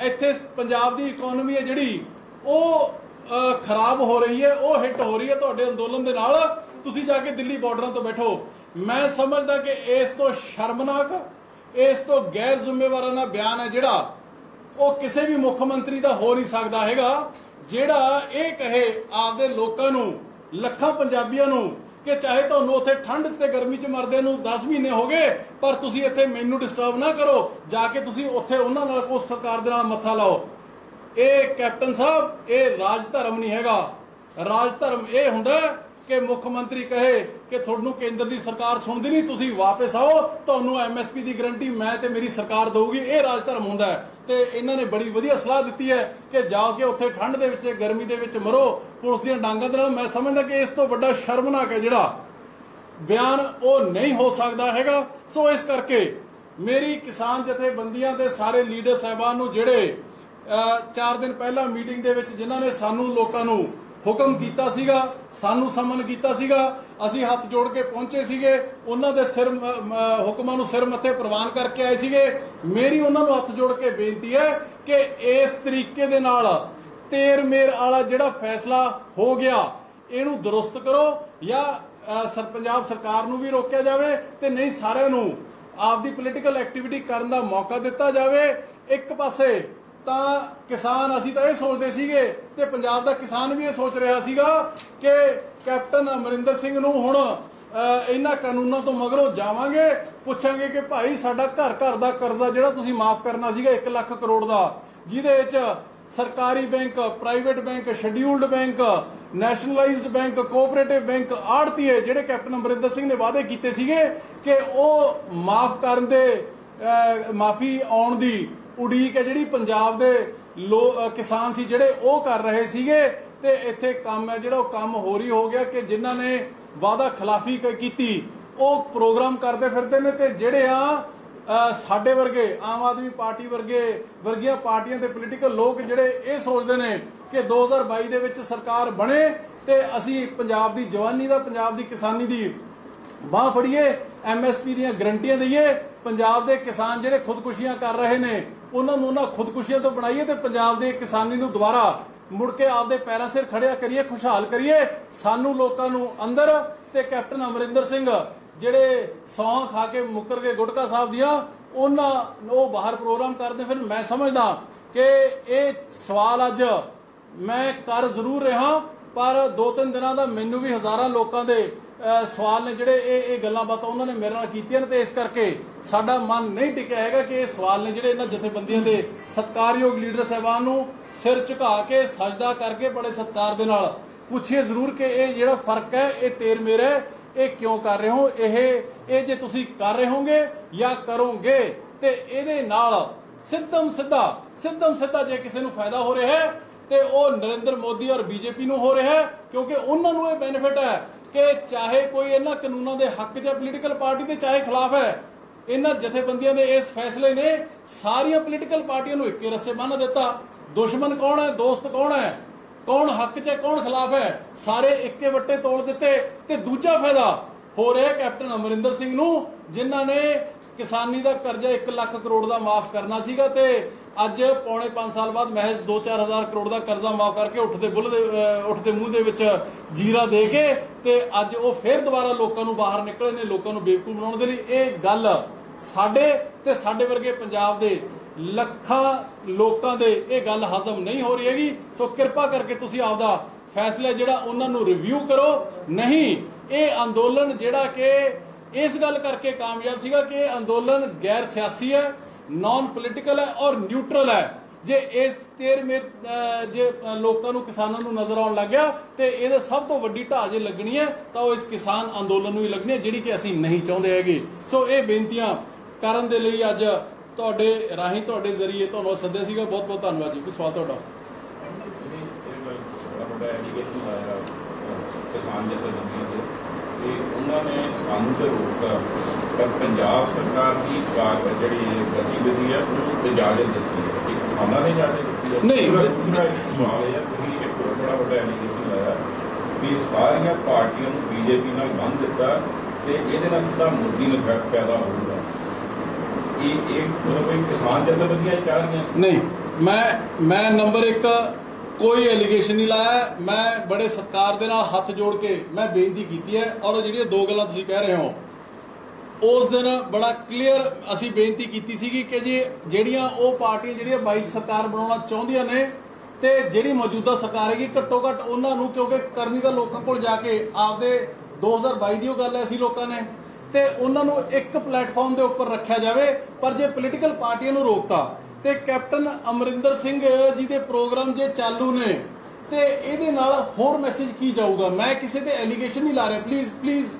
ਇੱਥੇ ਪੰਜਾਬ ਦੀ ਇਕਨੋਮੀ ਹੈ ਜਿਹੜੀ ਉਹ ਖਰਾਬ ਹੋ ਰਹੀ ਹੈ, ਉਹ ਹਿੱਟ ਹੋ ਰਹੀ ਹੈ ਤੁਹਾਡੇ ਅੰਦੋਲਨ ਦੇ ਨਾਲ, ਤੁਸੀਂ ਜਾ ਕੇ ਦਿੱਲੀ ਬਾਰਡਰਾਂ ਤੋਂ ਬੈਠੋ। ਮੈਂ ਸਮਝਦਾ ਕਿ ਇਸ ਤੋਂ ਸ਼ਰਮਨਾਕ, ਇਸ ਤੋਂ ਗੈਰ ਜ਼ਿੰਮੇਵਾਰਾਨਾ ਬਿਆਨ ਹੈ ਜਿਹੜਾ ਉਹ ਕਿਸੇ ਵੀ ਮੁੱਖ ਮੰਤਰੀ ਦਾ ਹੋ ਨਹੀਂ ਸਕਦਾ ਹੈਗਾ, ਜਿਹੜਾ ਇਹ ਕਹੇ ਆਪਦੇ ਲੋਕਾਂ ਨੂੰ, ਲੱਖਾਂ ਪੰਜਾਬੀਆਂ ਨੂੰ ਕਿ ਚਾਹੇ ਤੁਹਾਨੂੰ ਉੱਥੇ ਠੰਡ ਤੇ ਗਰਮੀ 'ਚ ਮਰਦੇ ਨੂੰ 10 ਮਹੀਨੇ ਹੋ ਗਏ ਪਰ ਤੁਸੀਂ ਇੱਥੇ ਮੈਨੂੰ ਡਿਸਟਰਬ ਨਾ ਕਰੋ, ਜਾ ਕੇ ਤੁਸੀਂ ਉੱਥੇ ਉਹਨਾਂ ਨਾਲ ਉਸ ਸਰਕਾਰ ਦੇ ਨਾਲ ਮੱਥਾ ਲਾਓ। ਇਹ ਕੈਪਟਨ ਸਾਹਿਬ ਇਹ ਰਾਜ ਧਰਮ ਨਹੀਂ ਹੈਗਾ। ਰਾਜ ਧਰਮ ਇਹ ਹੁੰਦਾ ਕਿ ਮੁੱਖ ਮੰਤਰੀ ਕਹੇ ਕਿ ਤੁਹਾਨੂੰ ਕੇਂਦਰ ਦੀ ਸਰਕਾਰ ਸੁਣਦੀ ਨਹੀਂ, ਤੁਸੀਂ ਵਾਪਸ ਆਓ, ਤੁਹਾਨੂੰ ਐਮਐਸਪੀ ਦੀ ਗਰੰਟੀ ਮੈਂ ਤੇ ਮੇਰੀ ਸਰਕਾਰ ਦਊਗੀ, ਇਹ ਰਾਜ ਧਰਮ ਹੁੰਦਾ ਹੈ। ਤੇ ਇਹਨਾਂ ਨੇ ਬੜੀ ਵਧੀਆ ਸਲਾਹ ਦਿੱਤੀ ਹੈ ਕਿ ਜਾ ਕੇ ਉੱਥੇ ਠੰਡ ਦੇ ਵਿੱਚ ਗਰਮੀ ਦੇ ਵਿੱਚ ਮਰੋ ਪੁਲਿਸ ਦੀਆਂ ਡਾਂਗਾਂ ਦੇ ਨਾਲ। ਮੈਂ ਸਮਝਦਾ ਕਿ ਇਸ ਤੋਂ ਵੱਡਾ ਸ਼ਰਮਨਾਕ ਹੈ ਜਿਹੜਾ ਬਿਆਨ ਉਹ ਨਹੀਂ ਹੋ ਸਕਦਾ ਹੈਗਾ। ਸੋ ਇਸ ਕਰਕੇ ਮੇਰੀ ਕਿਸਾਨ ਜਥੇਬੰਦੀਆਂ ਦੇ ਸਾਰੇ ਲੀਡਰ ਸਾਹਿਬਾਨ ਨੂੰ ਜਿਹੜੇ 4 ਦਿਨ ਪਹਿਲਾਂ ਮੀਟਿੰਗ ਦੇ ਵਿੱਚ ਜਿਨ੍ਹਾਂ ਨੇ ਸਾਨੂੰ ਲੋਕਾਂ ਨੂੰ ਹੁਕਮ ਕੀਤਾ ਸੀਗਾ, ਸਾਨੂੰ ਸਮਨ ਕੀਤਾ ਸੀਗਾ, ਅਸੀਂ ਹੱਥ ਜੋੜ ਕੇ ਪਹੁੰਚੇ ਸੀਗੇ, ਉਹਨਾਂ ਦੇ ਸਿਰ ਹੁਕਮਾਂ ਨੂੰ ਸਿਰ ਮੱਥੇ ਪ੍ਰਵਾਨ ਕਰਕੇ ਆਏ ਸੀਗੇ। ਮੇਰੀ ਉਹਨਾਂ ਨੂੰ ਹੱਥ ਜੋੜ ਕੇ ਬੇਨਤੀ ਹੈ ਕਿ ਇਸ ਤਰੀਕੇ ਦੇ ਨਾਲ ਤੇਰ ਮੇਰ ਵਾਲਾ ਜਿਹੜਾ ਫੈਸਲਾ ਹੋ ਗਿਆ ਇਹਨੂੰ ਦਰੁਸਤ ਕਰੋ, ਜਾਂ ਪੰਜਾਬ ਸਰਕਾਰ ਨੂੰ ਵੀ ਰੋਕਿਆ ਜਾਵੇ ਤੇ ਨਹੀਂ ਸਾਰਿਆਂ ਨੂੰ ਆਪਦੀ ਪੋਲੀਟੀਕਲ ਐਕਟੀਵਿਟੀ ਕਰਨ ਦਾ ਮੌਕਾ ਦਿੱਤਾ ਜਾਵੇ। ਇੱਕ ਪਾਸੇ ਤਾਂ ਕਿਸਾਨ, ਅਸੀਂ ਤਾਂ ਇਹ ਸੋਚਦੇ ਸੀਗੇ ਤੇ ਪੰਜਾਬ ਦਾ ਕਿਸਾਨ ਵੀ ਇਹ ਸੋਚ ਰਿਹਾ ਸੀਗਾ ਕਿ ਕੈਪਟਨ ਅਮਰਿੰਦਰ ਸਿੰਘ ਨੂੰ ਹੁਣ ਇਹਨਾਂ ਕਾਨੂੰਨਾਂ ਤੋਂ ਮਗਰੋਂ ਜਾਵਾਂਗੇ, ਪੁੱਛਾਂਗੇ ਕਿ ਭਾਈ ਸਾਡਾ ਘਰ ਘਰ ਦਾ ਕਰਜ਼ਾ ਜਿਹੜਾ ਤੁਸੀਂ ਮਾਫ ਕਰਨਾ ਸੀਗਾ 1 ਲੱਖ ਕਰੋੜ ਦਾ, ਜਿਹਦੇ ਵਿੱਚ ਸਰਕਾਰੀ bank, private bank, scheduled bank, nationalised bank, cooperative bank, ਆੜਤੀਏ ਜਿਹੜੇ ਕੈਪਟਨ ਅਮਰਿੰਦਰ ਸਿੰਘ ਨੇ ਵਾਅਦੇ ਕੀਤੇ ਸੀਗੇ ਕਿ ਉਹ ਮਾਫ ਕਰਨ ਦੇ ਮਾਫੀ ਆਉਣ ਦੀ ਉਡੀਕ ਹੈ ਜਿਹੜੀ ਪੰਜਾਬ ਦੇ ਕਿਸਾਨ ਸੀ ਜਿਹੜੇ ਉਹ ਕਰ ਰਹੇ ਸੀਗੇ। ਤੇ ਇੱਥੇ ਕੰਮ ਹੈ ਜਿਹੜਾ ਉਹ ਕੰਮ ਹੋਰ ਹੀ ਹੋ ਗਿਆ ਕਿ ਜਿਨ੍ਹਾਂ ਨੇ ਵਾਅਦਾ ਖਿਲਾਫੀ ਕੀਤੀ ਉਹ ਪ੍ਰੋਗਰਾਮ ਕਰਦੇ ਫਿਰਦੇ ਨੇ, ਤੇ ਜਿਹੜੇ ਸਾਡੇ ਵਰਗੇ ਆਮ ਆਦਮੀ ਪਾਰਟੀ ਵਰਗੀਆਂ ਪਾਰਟੀਆਂ ਦੇ ਪੋਲੀਟੀਕਲ ਲੋਕ ਜਿਹੜੇ ਇਹ ਸੋਚਦੇ ਨੇ ਕਿ 2022 ਦੇ ਵਿੱਚ ਸਰਕਾਰ ਬਣੇ ਤੇ ਅਸੀਂ ਪੰਜਾਬ ਦੀ ਜਵਾਨੀ ਦਾ, ਪੰਜਾਬ ਦੀ ਕਿਸਾਨੀ ਦੀ ਬਾਹ ਫੜੀਏ, ਐਮਐਸਪੀ ਦੀਆਂ ਗਰੰਟੀਆਂ ਦਈਏ, ਪੰਜਾਬ ਦੇ ਕਿਸਾਨ ਜਿਹੜੇ ਖੁਦਕੁਸ਼ੀਆਂ ਕਰ ਰਹੇ ਨੇ ਉਹਨਾਂ ਨੂੰ ਉਹਨਾਂ ਖੁਦਕੁਸ਼ੀਆਂ ਤੋਂ ਬਣਾਈਏ ਤੇ ਪੰਜਾਬ ਦੇ ਕਿਸਾਨੀ ਨੂੰ ਦੁਬਾਰਾ ਮੁੜ ਕੇ ਆਪਦੇ ਪੈਰਾਂ ਸਿਰ ਖੜਿਆ ਕਰੀਏ, ਖੁਸ਼ਹਾਲ ਕਰੀਏ। ਸਾਨੂੰ ਲੋਕਾਂ ਨੂੰ ਅੰਦਰ ਤੇ ਕੈਪਟਨ ਅਮਰਿੰਦਰ ਸਿੰਘ ਜਿਹੜੇ ਸੌਂ ਖਾ ਕੇ ਮੁੱਕਰ ਗਏ ਗੁਟਕਾ ਸਾਹਿਬ ਦੀਆਂ, ਉਹ ਬਾਹਰ ਪ੍ਰੋਗਰਾਮ ਕਰਦੇ। ਫਿਰ ਮੈਂ ਸਮਝਦਾ ਕਿ ਇਹ ਸਵਾਲ ਅੱਜ ਮੈਂ ਕਰ ਜ਼ਰੂਰ ਰਿਹਾ ਪਰ 2-3 ਦਿਨਾਂ ਦਾ ਮੈਨੂੰ ਵੀ ਹਜ਼ਾਰਾਂ ਲੋਕਾਂ ਦੇ ਸਵਾਲ ਨੇ ਜਿਹੜੇ ਇਹ ਗੱਲਾਂ ਬਾਤਾਂ ਉਹਨਾਂ ਨੇ ਮੇਰੇ ਨਾਲ ਕੀਤੀਆਂ ਨੇ, ਤੇ ਇਸ ਕਰਕੇ ਸਾਡਾ ਮਨ ਨਹੀਂ ਟਿਕਿਆ ਹੈਗਾ ਕਿ ਇਹ ਸਵਾਲ ਨੇ ਜਿਹੜੇ ਇਹਨਾਂ ਜਥੇਬੰਦੀਆਂ ਦੇ ਸਤਿਕਾਰਯੋਗ ਲੀਡਰ ਸਾਹਿਬਾਨ ਨੂੰ ਸਿਰ ਝੁਕਾ ਕੇ ਸਜਦਾ ਕਰਕੇ ਬੜੇ ਸਤਿਕਾਰ ਦੇ ਨਾਲ ਪੁੱਛੀਏ ਜ਼ਰੂਰ ਕਿ ਇਹ ਜਿਹੜਾ ਫਰਕ ਹੈ ਇਹ ਤੇਰ ਮੇਰ ਹੈ, ਇਹ ਕਿਉਂ ਕਰ ਰਹੇ ਹੋ, ਇਹ ਜੇ ਤੁਸੀਂ ਕਰ ਰਹੇ ਹੋਗੇ ਜਾਂ ਕਰੋਗੇ ਤੇ ਇਹਦੇ ਨਾਲ ਸਿੱਧਮ ਸਿੱਧਾ ਜੇ ਕਿਸੇ ਨੂੰ ਫਾਇਦਾ ਹੋ ਰਿਹਾ ਹੈ ਤੇ ਉਹ ਨਰਿੰਦਰ ਮੋਦੀ ਔਰ ਬੀਜੇਪੀ ਨੂੰ ਹੋ ਰਿਹਾ ਹੈ, ਕਿਉਂਕਿ ਉਹਨਾਂ ਨੂੰ ਇਹ ਬੈਨੀਫਿਟ ਹੈ ਕਿ ਚਾਹੇ ਕੋਈ ਇਹਨਾਂ ਕਾਨੂੰਨਾਂ ਦੇ ਹੱਕ 'ਚ ਪੋਲੀਟੀਕਲ ਪਾਰਟੀ ਤੇ ਚਾਹੇ ਖਿਲਾਫ ਹੈ, ਇਹਨਾਂ ਜਥੇਬੰਦੀਆਂ ਦੇ ਇਸ ਫੈਸਲੇ ਨੇ ਸਾਰੀਆਂ ਪੋਲੀਟੀਕਲ ਪਾਰਟੀਆਂ ਨੂੰ ਇੱਕੇ ਰੱਸੇ ਬੰਨ੍ਹ ਦਿੱਤਾ। ਦੁਸ਼ਮਣ ਕੌਣ ਹੈ, ਦੋਸਤ ਕੌਣ ਹੈ, ਕੌਣ ਹੱਕ 'ਚ ਹੈ, ਕੌਣ ਖਿਲਾਫ ਹੈ, ਸਾਰੇ ਇੱਕੇ ਵੱਟੇ ਤੋੜ ਦਿੱਤੇ। ਤੇ ਦੂਜਾ ਫਾਇਦਾ ਹੋ ਰਿਹਾ ਕੈਪਟਨ ਅਮਰਿੰਦਰ ਸਿੰਘ ਨੂੰ, ਜਿਨ੍ਹਾਂ ਨੇ ਕਿਸਾਨੀ ਦਾ ਕਰਜ਼ਾ 1 ਲੱਖ ਕਰੋੜ ਦਾ ਮਾਫ ਕਰਨਾ ਸੀਗਾ ਤੇ ਅੱਜ ਪੌਣੇ 5 ਸਾਲ ਬਾਅਦ ਮਹਿਜ਼ 2-4 ਹਜ਼ਾਰ ਕਰੋੜ ਦਾ ਕਰਜ਼ਾ ਮਾਫ ਕਰਕੇ ਉੱਠਦੇ ਮੂੰਹ ਦੇ ਵਿੱਚ ਜੀਰਾ ਦੇ ਕੇ ਤੇ ਅੱਜ ਉਹ ਫੇਰ ਦੁਬਾਰਾ ਲੋਕਾਂ ਨੂੰ ਬਾਹਰ ਨਿਕਲੇ ਨੇ, ਲੋਕਾਂ ਨੂੰ ਬੇਵਕੂਫ ਬਣਾਉਣ ਦੇ ਲਈ। ਇਹ ਗੱਲ ਸਾਡੇ ਤੇ ਸਾਡੇ ਵਰਗੇ ਪੰਜਾਬ ਦੇ ਲੱਖਾਂ ਲੋਕਾਂ ਦੇ ਇਹ ਗੱਲ ਹਜ਼ਮ ਨਹੀਂ ਹੋ ਰਹੀ ਹੈਗੀ। ਸੋ ਕਿਰਪਾ ਕਰਕੇ ਤੁਸੀਂ ਆਪਦਾ ਫੈਸਲਾ ਜਿਹੜਾ ਉਹਨਾਂ ਨੂੰ ਰਿਵਿਊ ਕਰੋ। ਨਹੀਂ, ਇਹ ਅੰਦੋਲਨ ਜਿਹੜਾ ਕਿ ਇਸ ਗੱਲ ਕਰਕੇ ਕਾਮਯਾਬ ਸੀਗਾ ਕਿ ਇਹ ਅੰਦੋਲਨ ਗੈਰ ਸਿਆਸੀ ਹੈ, ਨॉन ਪੋਲੀਟੀਕਲ ਹੈ ਔਰ ਨਿਊਟਰਲ ਹੈ। ਜੇ ਇਸ ਜੇ ਲੋਕਾਂ ਨੂੰ, ਕਿਸਾਨਾਂ ਨੂੰ ਨਜ਼ਰ ਆਉਣ ਲੱਗ ਗਿਆ ਤੇ ਇਹਦੇ ਸਭ ਤੋਂ ਵੱਡੀ ਢਾਹ ਜੇ ਲੱਗਣੀ ਹੈ ਤਾਂ ਉਹ ਇਸ ਕਿਸਾਨ ਅੰਦੋਲਨ ਨੂੰ ਹੀ ਲੱਗਣੀ ਹੈ, ਜਿਹੜੀ ਕਿ ਅਸੀਂ ਨਹੀਂ ਚਾਹੁੰਦੇ ਹੈਗੇ। ਸੋ ਇਹ ਬੇਨਤੀਆਂ ਕਰਨ ਦੇ ਲਈ ਅੱਜ ਤੁਹਾਡੇ ਰਾਹੀਂ, ਤੁਹਾਡੇ ਜ਼ਰੀਏ ਤੁਹਾਨੂੰ ਸੱਦਿਆ ਸੀਗਾ। ਬਹੁਤ ਬਹੁਤ ਧੰਨਵਾਦ ਜੀ। ਕੋਈ ਸਵਾਲ ਤੁਹਾਡਾ? ਕਿਸਾਨ ਜਥੇਬੰਦੀਆਂ ਦੇ ਉਹਨਾਂ ਨੇ ਸਾਨੂੰ ਤੇ ਰੋਕਤਾ, ਪਰ ਪੰਜਾਬ ਸਰਕਾਰ ਦੀ ਜਿਹੜੀ ਗਤੀਵਿਧੀ ਹੈ ਉਹਨੂੰ ਇਜਾਜ਼ਤ ਦਿੱਤੀ ਹੈ ਕਿ ਕਿਸਾਨਾਂ ਨੇ ਇਜਾਜ਼ਤ ਦਿੱਤੀ ਹੈ। ਨਹੀਂ, ਦੂਸਰਾ ਸਵਾਲ ਇਹ ਹੈ, ਤੁਸੀਂ ਇੱਕ ਹੋਰ ਬੜਾ ਵੱਡਾ ਐਲੀਗੇਸ਼ਨ ਲਾਇਆ ਵੀ ਸਾਰੀਆਂ ਪਾਰਟੀਆਂ ਨੂੰ ਬੀਜੇਪੀ ਨਾਲ ਬੰਨ੍ਹ ਦਿੱਤਾ ਤੇ ਇਹਦੇ ਨਾਲ ਸਿੱਧਾ ਮੋਦੀ ਨੂੰ ਫਾਇਦਾ ਹੋਊਗਾ। ਇਹ ਮਤਲਬ ਕਿਸਾਨ ਜਥੇਬੰਦੀਆਂ ਚਾਹ ਰਹੀਆਂ? ਨਹੀਂ, ਮੈਂ ਨੰਬਰ 1 ਕੋਈ ਐਲੀਗੇਸ਼ਨ ਨਹੀਂ ਲਾਇਆ। ਮੈਂ ਬੜੇ ਸਤਿਕਾਰ ਦੇ ਨਾਲ ਹੱਥ ਜੋੜ ਕੇ ਮੈਂ ਬੇਨਤੀ ਕੀਤੀ ਹੈ ਔਰ ਜਿਹੜੀਆਂ 2 ਗੱਲਾਂ ਤੁਸੀਂ ਕਹਿ ਰਹੇ ਹੋ ਉਸ ਦਿਨ ਬੜਾ ਕਲੀਅਰ ਅਸੀਂ ਬੇਨਤੀ ਕੀਤੀ ਸੀਗੀ ਕਿ ਜੀ ਜਿਹੜੀਆਂ ਉਹ ਪਾਰਟੀਆਂ ਜਿਹੜੀਆਂ 22 ਸਰਕਾਰ ਬਣਾਉਣਾ ਚਾਹੁੰਦੀਆਂ ਨੇ ਤੇ ਜਿਹੜੀ ਮੌਜੂਦਾ ਸਰਕਾਰ ਹੈਗੀ, ਘੱਟੋ ਘੱਟ ਉਹਨਾਂ ਨੂੰ, ਕਿਉਂਕਿ ਕਰਨੀ ਤਾਂ ਲੋਕਾਂ ਕੋਲ ਜਾ ਕੇ ਆਪਦੇ 2022 ਦੀ ਉਹ ਗੱਲ ਐਸੀ ਲੋਕਾਂ ਨੇ, ਤੇ ਉਹਨਾਂ ਨੂੰ ਇੱਕ ਪਲੇਟਫਾਰਮ ਦੇ ਉੱਪਰ ਰੱਖਿਆ ਜਾਵੇ। ਪਰ ਜੇ ਪੋਲੀਟੀਕਲ ਪਾਰਟੀਆਂ ਨੂੰ ਰੋਕਤਾ ਤੇ ਕੈਪਟਨ ਅਮਰਿੰਦਰ ਸਿੰਘ ਜੀ ਦੇ ਪ੍ਰੋਗਰਾਮ ਜੇ ਚਾਲੂ ਨੇ ਤੇ ਇਹਦੇ ਨਾਲ ਹੋਰ ਮੈਸੇਜ ਕੀ ਜਾਊਗਾ? ਮੈਂ ਕਿਸੇ ਤੇ ਐਲੀਗੇਸ਼ਨ ਨਹੀਂ ਲਾ ਰਿਹਾ। ਪਲੀਜ਼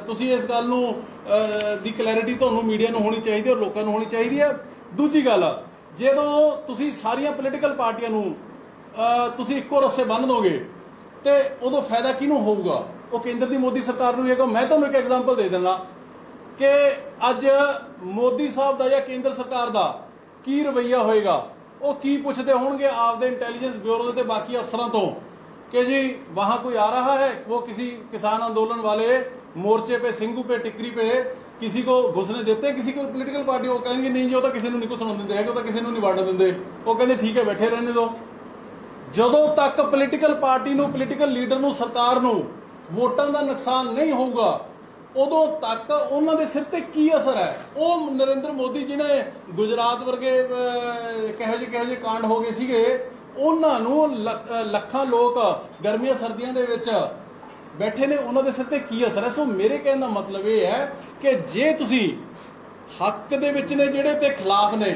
ਤੁਸੀਂ ਇਸ ਗੱਲ ਨੂੰ ਦੀ ਕਲੈਰਿਟੀ ਤੁਹਾਨੂੰ ਮੀਡੀਆ ਨੂੰ ਹੋਣੀ ਚਾਹੀਦੀ ਔਰ ਲੋਕਾਂ ਨੂੰ ਹੋਣੀ ਚਾਹੀਦੀ ਹੈ। ਦੂਜੀ ਗੱਲ, ਜਦੋਂ ਤੁਸੀਂ ਸਾਰੀਆਂ ਪੋਲੀਟੀਕਲ ਪਾਰਟੀਆਂ ਨੂੰ ਤੁਸੀਂ ਇੱਕੋ ਰੱਸੇ ਬੰਨ੍ਹ ਦੋਗੇ ਤੇ ਉਦੋਂ ਫਾਇਦਾ ਕਿਹਨੂੰ ਹੋਊਗਾ? ਉਹ ਕੇਂਦਰ ਦੀ ਮੋਦੀ ਸਰਕਾਰ ਨੂੰ ਹੈਗਾ। ਮੈਂ ਤੁਹਾਨੂੰ ਇੱਕ ਐਗਜ਼ਾਮਪਲ ਦੇ ਦਿੰਦਾ ਕਿ ਅੱਜ ਮੋਦੀ ਸਾਹਿਬ ਦਾ ਜਾਂ ਕੇਂਦਰ ਸਰਕਾਰ ਦਾ ਕੀ ਰਵੱਈਆ ਹੋਏਗਾ। ਉਹ ਕੀ ਪੁੱਛਦੇ ਹੋਣਗੇ ਆਪਦੇ ਇੰਟੈਲੀਜੈਂਸ ਬਿਊਰੋ ਦੇ ਤੇ ਬਾਕੀ ਅਫਸਰਾਂ ਤੋਂ कि जी वहां कोई आ रहा है, वो किसी किसान आंदोलन वाले मोर्चे पे, सिंगू पे, टिकरी पे किसी को घुसने देते हैं, किसी को पोलिटिकल पार्टी वो कहेंगे नहीं जी, वो तो किसी को नहीं कुछ सुन देंगे, वो तो किसी को नहीं वड़न देंगे, वो कहते ठीक है बैठे रहने दो। ਜਦੋਂ ਤੱਕ ਪੋਲੀਟੀਕਲ ਪਾਰਟੀ ਨੂੰ, ਪੋਲੀਟੀਕਲ ਲੀਡਰ ਨੂੰ, ਸਰਕਾਰ ਨੂੰ ਵੋਟਾਂ ਦਾ ਨੁਕਸਾਨ ਨਹੀਂ ਹੋਊਗਾ ਉਦੋਂ ਤੱਕ ਉਹਨਾਂ ਦੇ ਸਿਰ ਤੇ ਕੀ ਅਸਰ ਹੈ। ਉਹ ਨਰਿੰਦਰ ਮੋਦੀ ਜਿਹਨੇ ਗੁਜਰਾਤ ਵਰਗੇ ਕਿਹੋ ਜਿਹੇ ਕਾਂਡ ਹੋ ਗਏ ਸੀਗੇ, ਉਹਨਾਂ ਨੂੰ ਲੱਖਾਂ ਲੋਕ ਗਰਮੀਆਂ ਸਰਦੀਆਂ ਦੇ ਵਿੱਚ ਬੈਠੇ ਨੇ, ਉਹਨਾਂ ਦੇ ਸਿਰ ਤੇ ਕੀ ਅਸਰ ਹੈ। ਸੋ ਮੇਰੇ ਕਹਿਣ ਦਾ ਮਤਲਬ ਇਹ ਹੈ ਕਿ ਜੇ ਤੁਸੀਂ ਹੱਕ ਦੇ ਵਿੱਚ ਨੇ ਜਿਹੜੇ ਤੇ ਖਿਲਾਫ ਨੇ,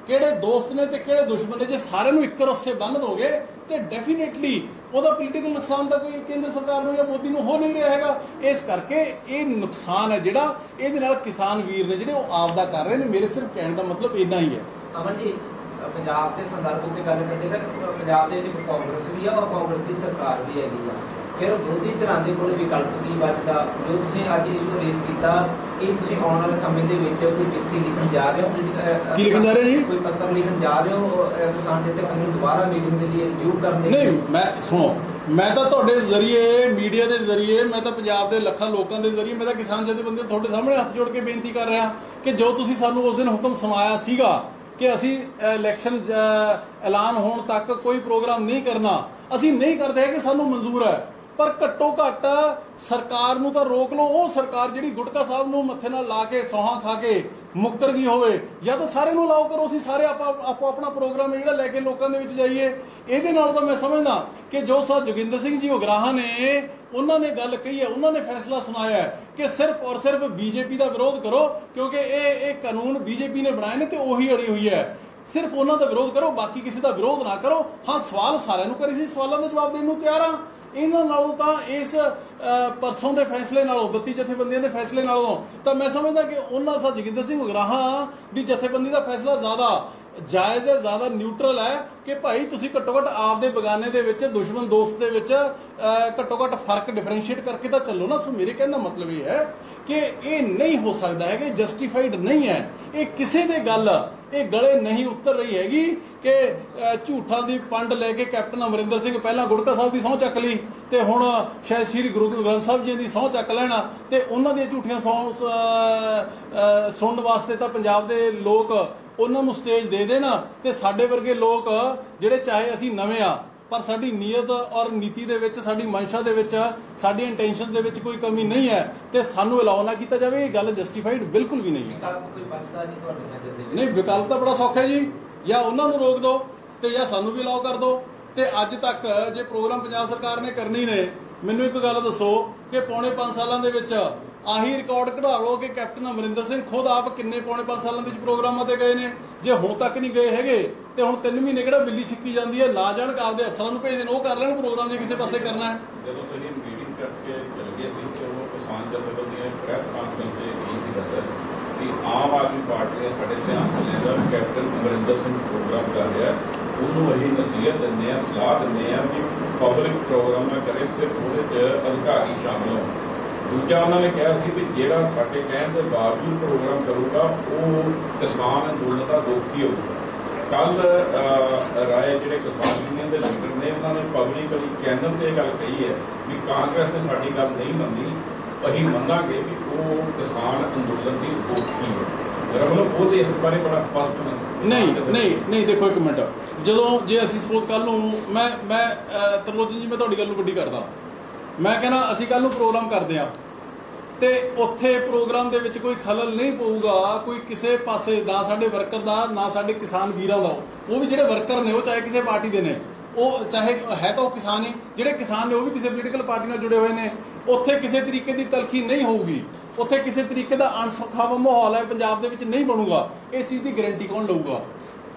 ਕਿਹੜੇ ਦੋਸਤ ਨੇ ਤੇ ਕਿਹੜੇ ਦੁਸ਼ਮਣ ਨੇ, ਜੇ ਸਾਰਿਆਂ ਨੂੰ ਇੱਕ ਰਸੇ ਬੰਨ੍ਹ ਦੋਗੇ ਤੇ ਡੈਫੀਨੇਟਲੀ ਉਹਦਾ ਪੋਲੀਟੀਕਲ ਨੁਕਸਾਨ ਤਾਂ ਕੋਈ ਕੇਂਦਰ ਸਰਕਾਰ ਨੂੰ ਜਾਂ ਮੋਦੀ ਨੂੰ ਹੋ ਨਹੀਂ ਰਿਹਾ ਹੈਗਾ। ਇਸ ਕਰਕੇ ਇਹ ਨੁਕਸਾਨ ਹੈ ਜਿਹੜਾ ਇਹਦੇ ਨਾਲ ਕਿਸਾਨ ਵੀਰ ਨੇ ਜਿਹੜੇ ਉਹ ਆਪਦਾ ਕਰ ਰਹੇ ਨੇ। ਮੇਰੇ ਸਿਰਫ ਕਹਿਣ ਦਾ ਮਤਲਬ ਇੰਨਾ ਹੀ ਹੈ। ਅਮਨ ਜੀ, ਪੰਜਾਬ ਦੇ ਸੰਦਰਭ ਵਿੱਚ ਗੱਲ ਕਰਦੇ ਤਾਂ ਪੰਜਾਬ ਦੇ ਵਿੱਚ ਕਾਂਗਰਸ ਵੀ ਆ ਔਰ ਕਾਂਗਰਸ ਦੀ ਸਰਕਾਰ ਵੀ ਹੈਗੀ ਆ, ਫਿਰ ਵਿਰੋਧੀ ਧਿਰਾਂ ਦੇ ਕੋਲ ਵਿਕਲਪ ਕੀ ਬਚਦਾ? ਜੋ ਤੁਸੀਂ ਅੱਜ ਇਸ ਨੂੰ ਰੇਜ਼ ਕੀਤਾ ਕਿ ਤੁਸੀਂ ਆਉਣ ਵਾਲੇ ਸਮੇਂ ਦੇ ਵਿੱਚ ਕੋਈ ਚਿੱਠੀ ਲਿਖਣ ਜਾ ਰਹੇ ਹੋ, ਕੀ ਲਿਖਣ ਜਾ ਰਹੇ ਜੀ? ਕੋਈ ਪੱਤਰ ਲਿਖਣ ਜਾ ਰਹੇ ਹੋ ਕਿਸਾਨ ਦੇ ਤੇ ਪੰਜ ਦੁਬਾਰਾ ਮੀਟਿੰਗ ਦੇ ਲਈ ਰਿਵਿਊ ਕਰਨ ਦੇ? ਨਹੀਂ, ਮੈਂ ਸੁਣੋ, ਮੈਂ ਤਾਂ ਤੁਹਾਡੇ ਜ਼ਰੀਏ, ਮੀਡੀਆ ਦੇ ਜ਼ਰੀਏ, ਮੈਂ ਤਾਂ ਪੰਜਾਬ ਦੇ ਲੱਖਾਂ ਲੋਕਾਂ ਦੇ ਜ਼ਰੀਏ, ਮੈਂ ਤਾਂ ਕਿਸਾਨ ਜਥੇਬੰਦੀਆਂ ਤੁਹਾਡੇ ਸਾਹਮਣੇ ਹੱਥ ਜੋੜ ਕੇ ਬੇਨਤੀ ਕਰ ਰਿਹਾ ਕਿ ਜੋ ਤੁਸੀਂ ਸਾਨੂੰ ਉਸ ਦਿਨ ਹੁਕਮ ਸੁਣਾਇਆ ਸੀਗਾ ਕਿ ਅਸੀਂ ਇਲੈਕਸ਼ਨ ਐਲਾਨ ਹੋਣ ਤੱਕ ਕੋਈ ਪ੍ਰੋਗਰਾਮ ਨਹੀਂ ਕਰਨਾ, ਅਸੀਂ ਨਹੀਂ ਕਰਦੇ ਹੈ ਕਿ ਸਾਨੂੰ ਮਨਜ਼ੂਰ ਹੈ, ਪਰ ਘੱਟੋ ਘੱਟ ਸਰਕਾਰ ਨੂੰ ਤਾਂ ਰੋਕ ਲਓ। ਉਹ ਸਰਕਾਰ ਜਿਹੜੀ ਗੁਟਕਾ ਸਾਹਿਬ ਨੂੰ ਮੱਥੇ ਨਾਲ ਲਾ ਕੇ ਸੌਹਾਂ ਖਾ ਕੇ ਮੁੱਕਰ ਗਈ ਹੋਵੇ, ਜਾਂ ਤਾਂ ਸਾਰੇ ਨੂੰ ਲਾਓ ਕਰੋ, ਅਸੀਂ ਸਾਰੇ ਆਪੋ ਆਪਣਾ ਪ੍ਰੋਗਰਾਮ ਜਿਹੜਾ ਲੈ ਕੇ ਲੋਕਾਂ ਦੇ ਵਿੱਚ ਜਾਈਏ। ਇਹਦੇ ਨਾਲ ਤਾਂ ਮੈਂ ਸਮਝਦਾ ਕਿ ਜੋ ਸਰ ਜੋਗਿੰਦਰ ਸਿੰਘ ਜੀ ਉਗਰਾਹਾਂ ਨੇ, ਉਹਨਾਂ ਨੇ ਗੱਲ ਕਹੀ ਹੈ, ਉਹਨਾਂ ਨੇ ਫੈਸਲਾ ਸੁਣਾਇਆ ਹੈ ਕਿ ਸਿਰਫ ਔਰ ਸਿਰਫ ਬੀਜੇਪੀ ਦਾ ਵਿਰੋਧ ਕਰੋ, ਕਿਉਂਕਿ ਇਹ ਕਾਨੂੰਨ ਬੀਜੇਪੀ ਨੇ ਬਣਾਏ ਨੇ ਤੇ ਉਹੀ ਅੜੀ ਹੋਈ ਹੈ। ਸਿਰਫ ਉਹਨਾਂ ਦਾ ਵਿਰੋਧ ਕਰੋ, ਬਾਕੀ ਕਿਸੇ ਦਾ ਵਿਰੋਧ ਨਾ ਕਰੋ। ਹਾਂ, ਸਵਾਲ ਸਾਰਿਆਂ ਨੂੰ ਕਰੇ ਸੀ, ਸਵਾਲਾਂ ਦਾ ਜਵਾਬ ਦੇਣ ਨੂੰ ਤਿਆਰ ਹਾਂ। ਇਹਨਾਂ ਨਾਲੋਂ ਤਾਂ ਇਸ ਪਰਸੋਂ ਦੇ ਫੈਸਲੇ ਨਾਲੋਂ, 32 ਜਥੇਬੰਦੀਆਂ ਦੇ ਫੈਸਲੇ ਨਾਲੋਂ ਤਾਂ ਮੈਂ ਸਮਝਦਾ ਕਿ ਉਹਨਾਂ ਸਰ ਜੋਗਿੰਦਰ ਸਿੰਘ ਉਗਰਾਹਾਂ ਦੀ ਜਥੇਬੰਦੀ ਦਾ ਫੈਸਲਾ ਜ਼ਿਆਦਾ ਜਾਇਜ਼ ਹੈ, ਜ਼ਿਆਦਾ ਨਿਊਟਰਲ ਹੈ ਕਿ ਭਾਈ ਤੁਸੀਂ ਘੱਟੋ ਘੱਟ ਆਪਦੇ ਬਗਾਨੇ ਦੇ ਵਿੱਚ, ਦੁਸ਼ਮਣ ਦੋਸਤ ਦੇ ਵਿੱਚ ਘੱਟੋ ਘੱਟ ਫਰਕ ਡਿਫਰੈਂਸ਼ੀਏਟ ਕਰਕੇ ਤਾਂ ਚੱਲੋ ਨਾ। ਸੋ ਮੇਰੇ ਕਹਿਣ ਦਾ ਮਤਲਬ ਇਹ ਹੈ ਕਿ ਇਹ ਨਹੀਂ ਹੋ ਸਕਦਾ ਹੈ, ਕਿ ਜਸਟੀਫਾਈਡ ਨਹੀਂ ਹੈ। ਇਹ ਕਿਸੇ ਦੇ ਗੱਲ ਇਹ ਗਲੇ ਨਹੀਂ ਉਤਰ ਰਹੀ ਹੈਗੀ ਕਿ ਝੂਠਾਂ ਦੀ ਪੰਡ ਲੈ ਕੇ ਕੈਪਟਨ ਅਮਰਿੰਦਰ ਸਿੰਘ ਪਹਿਲਾਂ ਗੁੜਕਾ ਸਾਹਿਬ ਦੀ ਸਹੁੰ ਚੱਕ ਲਈ ਤੇ ਹੁਣ ਸ਼ਾਇਦ ਸ੍ਰੀ ਗੁਰੂ ਗ੍ਰੰਥ ਸਾਹਿਬ ਜੀ ਦੀ ਸਹੁੰ ਚੱਕ ਲੈਣਾ, ਤੇ ਉਹਨਾਂ ਦੀਆਂ ਝੂਠੀਆਂ ਸਹੁੰ ਸੁਣਨ ਵਾਸਤੇ ਤਾਂ ਪੰਜਾਬ ਦੇ ਲੋਕ ਉਹਨਾਂ ਨੂੰ ਸਟੇਜ ਦੇ ਦੇਣ, ਤੇ ਸਾਡੇ ਵਰਗੇ ਲੋਕ ਜਿਹੜੇ ਚਾਹੇ ਅਸੀਂ ਨਵੇਂ ਆ ਪਰ ਸਾਡੀ ਨੀਅਤ ਔਰ ਨੀਤੀ ਦੇ ਵਿੱਚ, ਸਾਡੀ ਮਨਸ਼ਾ ਦੇ ਵਿੱਚ, ਸਾਡੀਆਂ ਇੰਟੈਂਸ਼ਨ ਦੇ ਵਿੱਚ ਕੋਈ ਕਮੀ ਨਹੀਂ ਹੈ, ਤੇ ਸਾਨੂੰ ਅਲਾਉ ਨਾ ਕੀਤਾ ਜਾਵੇ। ਇਹ ਗੱਲ ਜਸਟੀਫਾਈਡ ਬਿਲਕੁਲ ਵੀ ਨਹੀਂ ਹੈ। ਨਹੀਂ, ਵਿਕਲਪ ਤਾਂ ਬੜਾ ਸੌਖਾ ਹੈ ਜੀ, ਜਾਂ ਉਹਨਾਂ ਨੂੰ ਰੋਕ ਦਿਓ ਤੇ ਜਾਂ ਸਾਨੂੰ ਵੀ ਅਲਾਉ ਕਰ ਦਿਓ। ਤੇ ਅੱਜ ਤੱਕ ਜੇ ਪ੍ਰੋਗਰਾਮ ਪੰਜਾਬ ਸਰਕਾਰ ਨੇ ਕਰਨੀ ਨੇ, ਮੈਨੂੰ ਇੱਕ ਗੱਲ ਦੱਸੋ ਕਿ ਪੌਣੇ 5 ਸਾਲਾਂ ਦੇ ਵਿੱਚ ਆਹੀ ਰਿਕਾਰਡ ਕਢਾ ਲਓ ਕਿ ਕੈਪਟਨ ਅਮਰਿੰਦਰ ਸਿੰਘ ਖੁਦ ਆਪ ਕਿੰਨੇ ਪੌਣੇ 5 ਸਾਲਾਂ ਦੇ ਵਿੱਚ ਪ੍ਰੋਗਰਾਮਾਂ ਤੇ ਗਏ ਨੇ। ਜੇ ਹੁਣ ਤੱਕ ਨਹੀਂ ਗਏ ਹੈਗੇ ਤੇ ਹੁਣ 3 ਮਹੀਨੇ ਕਿਹੜਾ ਬਿੱਲੀ ਛਿੱਕੀ ਜਾਂਦੀ ਹੈ, ਨਾ ਜਾਣ ਆਪਦੇ ਅਫਸਰਾਂ ਨੂੰ ਭੇਜ ਦੇਣ, ਉਹ ਕਰ ਲੈਣ ਪ੍ਰੋਗਰਾਮ ਜੇ ਕਿਸੇ ਪਾਸੇ ਕਰਨਾ ਹੈ। ਜਦੋਂ ਤੁਸੀਂ ਮੀਟਿੰਗ ਕਰਕੇ ਚਲ ਗਏ ਸੀ ਤੇ ਉਹ ਕਿਸਾਨ ਜਥੇਬੰਦੀਆਂ ਪ੍ਰੈਸ ਕਾਨਫਰੰਸ 'ਚ ਇਹ ਸੀ ਦੱਸਿਆ ਕਿ ਆਮ ਆਦਮੀ ਪਾਰਟੀ ਨੇ ਸਾਡੇ ਧਿਆਨ 'ਚ ਲਿਆ ਕੈਪਟਨ ਅਮਰਿੰਦਰ ਸਿੰਘ ਪ੍ਰੋਗਰਾਮ ਕਰ ਰਿਹਾ, ਉਹਨੂੰ ਅਸੀਂ ਨਸੀਹਤ ਦਿੰਦੇ ਹਾਂ, ਸਲਾਹ ਦਿੰਦੇ ਹਾਂ ਕਿ ਪਬਲਿਕ ਪ੍ਰੋਗਰਾਮ ਨਾ ਕਰੇ, ਸਿਰਫ ਉਹਦੇ 'ਚ ਅਧਿਕਾਰੀ ਸ਼ਾਮਲ ਹੋਣ। ਦੂਜਾ ਉਹਨਾਂ ਨੇ ਕਿਹਾ ਸੀ ਕਿ ਜਿਹੜਾ ਸਾਡੇ ਕਹਿਣ ਦੇ ਬਾਵਜੂਦ ਪ੍ਰੋਗਰਾਮ ਕਰੂਗਾ ਉਹ ਕਿਸਾਨ ਅੰਦੋਲਨ ਦਾ ਦੋਖੀ ਹੋਊਗਾ। ਕੱਲ ਰਾਏ ਜਿਹੜੇ ਕਿਸਾਨ ਯੂਨੀਅਨ ਦੇ ਲੀਡਰ ਨੇ ਉਹਨਾਂ ਨੇ ਪਬਲਿਕਲੀ ਚੈਨਲ ਤੇ ਇਹ ਗੱਲ ਕਹੀ ਹੈ ਵੀ ਕਾਂਗਰਸ ਨੇ ਸਾਡੀ ਗੱਲ ਨਹੀਂ ਮੰਨੀ, ਅਸੀਂ ਮੰਨਾਂਗੇ ਕਿ ਉਹ ਕਿਸਾਨ ਅੰਦੋਲਨ ਦੀ ਦੋਖੀ ਹੈ। ਮੇਰਾ ਮਤਲਬ ਉਹ ਤੇ ਇਸ ਬਾਰੇ ਬੜਾ ਸਪਸ਼ਟ ਨਹੀਂ ਦੇਖੋ ਇੱਕ ਮਿੰਟ, ਜਦੋਂ ਜੇ ਅਸੀਂ ਸਪੋਜ਼ ਕੱਲ ਨੂੰ ਮੈਂ ਤਰਲੋਚਨ ਜੀ, ਮੈਂ ਤੁਹਾਡੀ ਗੱਲ ਨੂੰ ਵੱਡੀ ਕਰਦਾ, ਮੈਂ ਕਹਿੰਦਾ ਅਸੀਂ ਕੱਲ ਨੂੰ ਪ੍ਰੋਗਰਾਮ ਕਰਦੇ ਆ ਤੇ ਉੱਥੇ ਪ੍ਰੋਗਰਾਮ ਦੇ ਵਿੱਚ ਕੋਈ ਖਲਲ ਨਹੀਂ ਪਊਗਾ ਕੋਈ ਕਿਸੇ ਪਾਸੇ, ਨਾ ਸਾਡੇ ਵਰਕਰ ਦਾ ਨਾ ਸਾਡੇ ਕਿਸਾਨ ਵੀਰਾਂ ਦਾ। ਉਹ ਵੀ ਜਿਹੜੇ ਵਰਕਰ ਨੇ ਉਹ ਚਾਹੇ ਕਿਸੇ ਪਾਰਟੀ ਦੇ ਨੇ, ਉਹ ਚਾਹੇ ਹੈ ਤਾਂ ਉਹ ਕਿਸਾਨ ਹੀ, ਜਿਹੜੇ ਕਿਸਾਨ ਨੇ ਉਹ ਵੀ ਕਿਸੇ ਪੋਲੀਟੀਕਲ ਪਾਰਟੀ ਨਾਲ ਜੁੜੇ ਹੋਏ ਨੇ। ਉੱਥੇ ਕਿਸੇ ਤਰੀਕੇ ਦੀ ਤਲਖੀ ਨਹੀਂ ਹੋਊਗੀ, ਉੱਥੇ ਕਿਸੇ ਤਰੀਕੇ ਦਾ ਅਣਸੁਖਾਵਾ ਮਾਹੌਲ ਹੈ ਪੰਜਾਬ ਦੇ ਵਿੱਚ ਨਹੀਂ ਬਣੂਗਾ। ਇਸ ਚੀਜ਼ ਦੀ ਗਾਰੰਟੀ ਕੌਣ ਲਊਗਾ?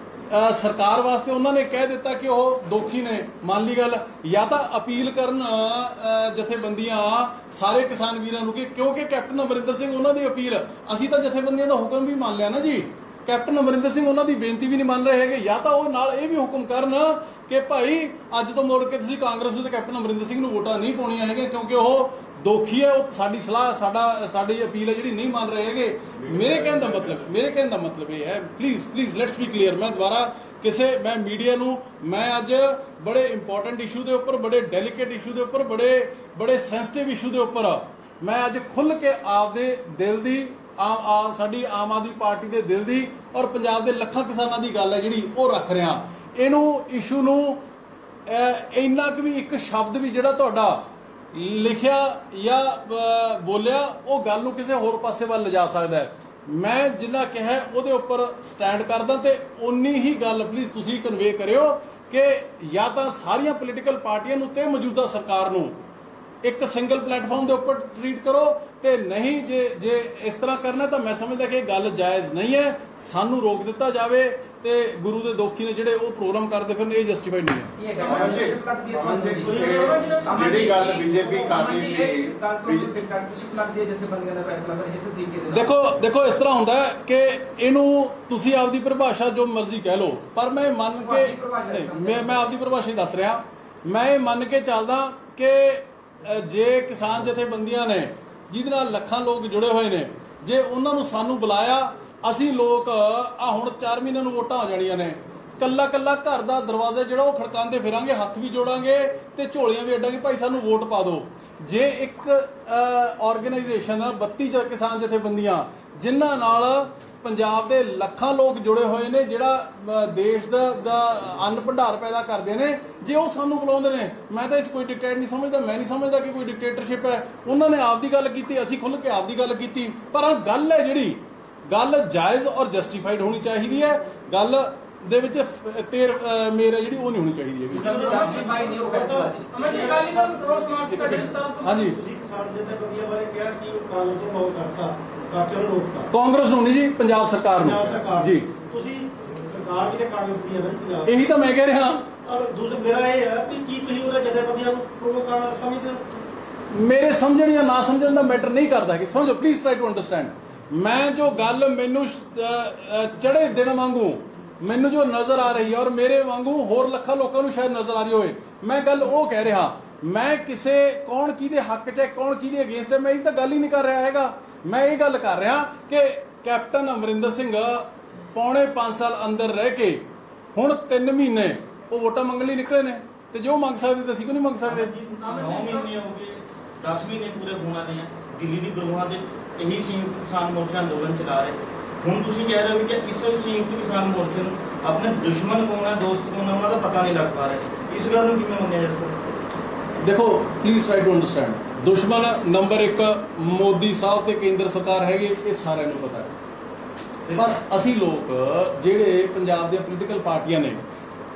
ਸਰਕਾਰ ਵਾਸਤੇ ਉਹਨਾਂ ਨੇ ਕਹਿ ਦਿੱਤਾ ਕਿ ਉਹ ਦੋਖੀ ਨੇ, ਮੰਨ ਲਈ ਗੱਲ, ਜਾਂ ਤਾਂ ਅਪੀਲ ਕਰਨ ਜਥੇਬੰਦੀਆਂ ਸਾਰੇ ਕਿਸਾਨ ਵੀਰਾਂ ਨੂੰ ਕਿ ਕਿਉਂਕਿ ਕੈਪਟਨ ਅਮਰਿੰਦਰ ਸਿੰਘ ਉਹਨਾਂ ਦੀ ਅਪੀਲ, ਅਸੀਂ ਤਾਂ ਜਥੇਬੰਦੀਆਂ ਦਾ ਹੁਕਮ ਵੀ ਮੰਨ ਲਿਆ ਨਾ ਜੀ, ਕੈਪਟਨ ਅਮਰਿੰਦਰ ਸਿੰਘ ਉਹਨਾਂ ਦੀ ਬੇਨਤੀ ਵੀ ਨਹੀਂ ਮੰਨ ਰਹੇ ਹੈਗੇ। ਜਾਂ ਤਾਂ ਉਹ ਨਾਲ ਇਹ ਵੀ ਹੁਕਮ ਕਰਨ ਕਿ ਭਾਈ ਅੱਜ ਤੋਂ ਮੁੜ ਕੇ ਤੁਸੀਂ ਕਾਂਗਰਸ ਨੂੰ ਤੇ ਕੈਪਟਨ ਅਮਰਿੰਦਰ ਸਿੰਘ ਨੂੰ ਵੋਟਾਂ ਨਹੀਂ ਪਾਉਣੀਆਂ ਹੈਗੀਆਂ ਕਿਉਂਕਿ ਉਹ ਦੋਖੀ ਹੈ, ਉਹ ਸਾਡੀ ਸਲਾਹ ਸਾਡੀ ਅਪੀਲ ਹੈ ਜਿਹੜੀ ਨਹੀਂ ਮੰਨ ਰਹੇ ਹੈਗੇ। ਮੇਰੇ ਕਹਿਣ ਦਾ ਮਤਲਬ ਇਹ ਹੈ, ਪਲੀਜ਼ ਲੈਟਸ ਬੀ ਕਲੀਅਰ। ਮੈਂ ਦੁਬਾਰਾ ਮੈਂ ਮੀਡੀਆ ਨੂੰ, ਮੈਂ ਅੱਜ ਬੜੇ ਇੰਪੋਰਟੈਂਟ ਇਸ਼ੂ ਦੇ ਉੱਪਰ, ਬੜੇ ਡੈਲੀਕੇਟ ਇਸ਼ੂ ਦੇ ਉੱਪਰ, ਬੜੇ ਸੈਂਸਿਟਿਵ ਇਸ਼ੂ ਦੇ ਉੱਪਰ ਮੈਂ ਅੱਜ ਖੁੱਲ੍ਹ ਕੇ ਆਪਦੇ ਦਿਲ ਦੀ, ਸਾਡੀ ਆਮ ਆਦਮੀ ਪਾਰਟੀ ਦੇ ਦਿਲ ਦੀ ਔਰ ਪੰਜਾਬ ਦੇ ਲੱਖਾਂ ਕਿਸਾਨਾਂ ਦੀ ਗੱਲ ਹੈ ਜਿਹੜੀ ਉਹ ਰੱਖ ਰਿਹਾ। ਇਹਨੂੰ ਇਸ਼ੂ ਨੂੰ ਇੰਨਾ ਕੁ ਵੀ ਇੱਕ ਸ਼ਬਦ ਵੀ ਜਿਹੜਾ ਤੁਹਾਡਾ ਲਿਖਿਆ ਜਾਂ ਬੋਲਿਆ ਉਹ ਗੱਲ ਨੂੰ ਕਿਸੇ ਹੋਰ ਪਾਸੇ ਵੱਲ ਲਿਜਾ ਸਕਦਾ ਹੈ। ਮੈਂ ਜਿੰਨਾ ਕਿਹਾ ਉਹਦੇ ਉੱਪਰ ਸਟੈਂਡ ਕਰਦਾ, ਤੇ ਉਨੀ ਹੀ ਗੱਲ ਪਲੀਜ਼ ਤੁਸੀਂ ਕਨਵੇ ਕਰਿਓ ਕਿ ਜਾਂ ਤਾਂ ਸਾਰੀਆਂ ਪੋਲੀਟੀਕਲ ਪਾਰਟੀਆਂ ਨੂੰ ਤੇ ਮੌਜੂਦਾ ਸਰਕਾਰ ਨੂੰ ਇੱਕ ਸਿੰਗਲ ਪਲੇਟਫਾਰਮ ਦੇ ਉੱਪਰ ਟ੍ਰੀਟ ਕਰੋ, ਤੇ ਨਹੀਂ ਜੇ ਇਸ ਤਰ੍ਹਾਂ ਕਰਨਾ ਤਾਂ ਮੈਂ ਸਮਝਦਾ ਕਿ ਇਹ ਗੱਲ ਜਾਇਜ਼ ਨਹੀਂ ਹੈ। ਸਾਨੂੰ ਰੋਕ ਦਿੱਤਾ ਜਾਵੇ ਤੇ ਗੁਰੂ ਦੇ ਦੋਖੀ ਨੇ ਜਿਹੜੇ ਉਹ ਪ੍ਰੋਗਰਾਮ ਕਰਦੇ ਫਿਰ ਇਹ ਜਸਟੀਫਾਈਡ ਨਹੀਂ ਹੈ। ਜਿਹੜੀ ਗੱਲ ਬੀਜੇਪੀ ਕਰਦੀ ਸੀ, ਦੇਖੋ ਇਸ ਤਰ੍ਹਾਂ ਹੁੰਦਾ ਕਿ ਇਹਨੂੰ ਤੁਸੀਂ ਆਪਦੀ ਪਰਿਭਾਸ਼ਾ ਜੋ ਮਰਜ਼ੀ ਕਹਿ ਲਓ, ਪਰ ਮੈਂ ਮੰਨ ਕੇ ਮੈਂ ਆਪਦੀ ਪਰਿਭਾਸ਼ਾ ਹੀ ਦੱਸ ਰਿਹਾ। ਮੈਂ ਇਹ ਮੰਨ ਕੇ ਚੱਲਦਾ ਕਿ ਜੇ ਕਿਸਾਨ ਜਥੇਬੰਦੀਆਂ ਨੇ ਜਿਹਦੇ ਨਾਲ ਲੱਖਾਂ ਲੋਕ ਜੁੜੇ ਹੋਏ ਨੇ, ਜੇ ਉਹਨਾਂ ਨੂੰ ਸਾਨੂੰ ਬੁਲਾਇਆ, ਅਸੀਂ ਲੋਕ ਹੁਣ 4 ਮਹੀਨਿਆਂ ਨੂੰ ਵੋਟਾਂ ਹੋ ਜਾਣੀਆਂ ਨੇ, ਕੱਲਾ ਘਰ ਦਾ ਦਰਵਾਜ਼ਾ ਜਿਹੜਾ ਉਹ ਖੜਕਾਉਂਦੇ ਫਿਰਾਂਗੇ, ਹੱਥ ਵੀ ਜੋੜਾਂਗੇ ਤੇ ਝੋਲੀਆਂ ਵੀ ਅੱਡਾਂਗੇ, ਭਾਈ ਸਾਨੂੰ ਵੋਟ ਪਾ ਦਿਓ। ਜੇ ਇੱਕ ਆਰਗੇਨਾਈਜੇਸ਼ਨ 32 ਕਿਸਾਨ ਜਥੇਬੰਦੀਆਂ ਜਿਨ੍ਹਾਂ ਨਾਲ ਪੰਜਾਬ ਦੇ ਲੱਖਾਂ ਲੋਕ ਜੁੜੇ ਹੋਏ ਨੇ, ਜਿਹੜਾ ਦੇਸ਼ ਦਾ ਅੰਨ ਭੰਡਾਰ ਪੈਦਾ ਕਰਦੇ ਨੇ, ਜੇ ਉਹ ਸਾਨੂੰ ਬੁਲਾਉਂਦੇ ਨੇ, ਮੈਂ ਤਾਂ ਇਸ ਕੋਈ ਡਿਕਟੇਟ ਨਹੀਂ ਸਮਝਦਾ, ਮੈਂ ਨਹੀਂ ਸਮਝਦਾ ਕਿ ਕੋਈ ਡਿਕਟੇਟਰਸ਼ਿਪ ਹੈ। ਉਹਨਾਂ ਨੇ ਆਪਦੀ ਗੱਲ ਕੀਤੀ, ਅਸੀਂ ਖੁੱਲ੍ਹ ਕੇ ਆਪਦੀ ਗੱਲ ਕੀਤੀ, ਪਰ ਗੱਲ ਹੈ ਜਿਹੜੀ ਗੱਲ ਜਾਇਜ਼ ਔਰ ਜਸਟੀਫਾਈਡ ਹੋਣੀ ਚਾਹੀਦੀ ਹੈ। ਗੱਲ ਦੇ ਵਿੱਚ ਮੇਰ ਹੈ ਜਿਹੜੀ ਉਹ ਨਹੀਂ ਹੋਣੀ ਚਾਹੀਦੀ ਹੈਗੀ। ਹਾਂਜੀ, ਕਾਂਗਰਸ ਨੂੰ ਨਹੀਂ ਜੀ, ਪੰਜਾਬ ਸਰਕਾਰ ਨੂੰ ਜੀ। ਤੁਸੀਂ ਸਰਕਾਰ ਵੀ ਤੇ ਕਾਂਗਰਸ ਦੀ ਹੈ ਨਾ, ਇਹੀ ਤਾਂ ਮੈਂ ਕਹਿ ਰਿਹਾ। ਔਰ ਦੂਸਰਾ ਮੇਰਾ ਇਹ ਹੈ ਕਿ ਕੀ ਤੁਸੀਂ ਉਹਦਾ ਜਥੇਬੰਦੀਆਂ ਨੂੰ ਪ੍ਰੋ ਕਾਂਗਰਸ ਸਮਝਦੇ ਹੋ? ਮੇਰੇ ਸਮਝਣ ਜਾਂ ਨਾ ਸਮਝਣ ਦਾ ਮੈਟਰ ਨਹੀਂ ਕਰਦਾ ਕਿ ਸਮਝੋ, ਪਲੀਜ਼ ਟਰਾਈ ਟੂ ਅੰਡਰਸਟੈਂਡ। ਮੈਂ ਜੋ ਗੱਲ ਮੈਨੂੰ ਚੜ੍ਹੇ ਦਿਨ ਵਾਂਗੂ ਮੈਨੂੰ ਜੋ ਨਜ਼ਰ ਆ ਰਹੀ ਹੈ ਔਰ ਮੇਰੇ ਵਾਂਗੂ ਹੋਰ ਲੱਖਾਂ ਲੋਕਾਂ ਨੂੰ ਸ਼ਾਇਦ ਨਜ਼ਰ ਆ ਰਹੀ ਹੋਵੇ, ਮੈਂ ਗੱਲ ਉਹ ਕਹਿ ਰਿਹਾ। ਮੈਂ ਕਿਸੇ ਕੌਣ ਕਿਹਦੇ ਹੱਕ 'ਚ ਹੈ, ਕੌਣ ਕਿਹਦੇ ਅਗੇਂਸਟ ਹੈ, ਮੈਂ ਇਹ ਤਾਂ ਗੱਲ ਹੀ ਨਹੀਂ ਕਰ ਰਿਹਾ ਹੈਗਾ। मैं ये गल कर रहा कि कैप्टन अमरिंदर सिंह पौने 5 साल अंदर रह के हुण 3 महीने वो वोटां मंगण लई निकले ने ते जो मंग सकदे ते असीं क्यों नहीं मंग सकदे। 9 महीने हो गए, 10 महीने पूरे होण वाले हैं। ਦਿੱਲੀ ਦੀ ਬਰੂਹਾਂ ਦੇ ਇਹੀ ਸੰਯੁਕਤ ਕਿਸਾਨ ਮੋਰਚਾ ਅੰਦੋਲਨ ਚਲਾ ਰਹੇ। ਹੁਣ ਤੁਸੀਂ ਕਹਿ ਰਹੇ ਹੋ ਕਿ ਇਸ ਸੰਯੁਕਤ ਕਿਸਾਨ ਮੋਰਚੇ ਨੂੰ ਆਪਣੇ ਦੁਸ਼ਮਣ ਕੌਣ ਹੈ, ਦੋਸਤ ਕੌਣ ਹੈ, ਉਹਨਾਂ ਦਾ ਪਤਾ ਨਹੀਂ ਲੱਗ ਪਾ ਰਿਹਾ। ਇਸ ਗੱਲ ਨੂੰ ਕਿਵੇਂ ਮੰਨਿਆ ਜਾ ਸਕਦਾ? देखो प्लीज ट्राई टू अंडरस्टैंड, दुश्मन नंबर 1 मोदी साहब ते केंद्र सरकार हैगी, ये सारिਆਂ ਨੂੰ पता है। पर ਅਸੀਂ ਲੋਕ ਜਿਹੜੇ ਪੰਜਾਬ ਦੀਆਂ ਪੋਲੀਟੀਕਲ ਪਾਰਟੀਆਂ ਨੇ,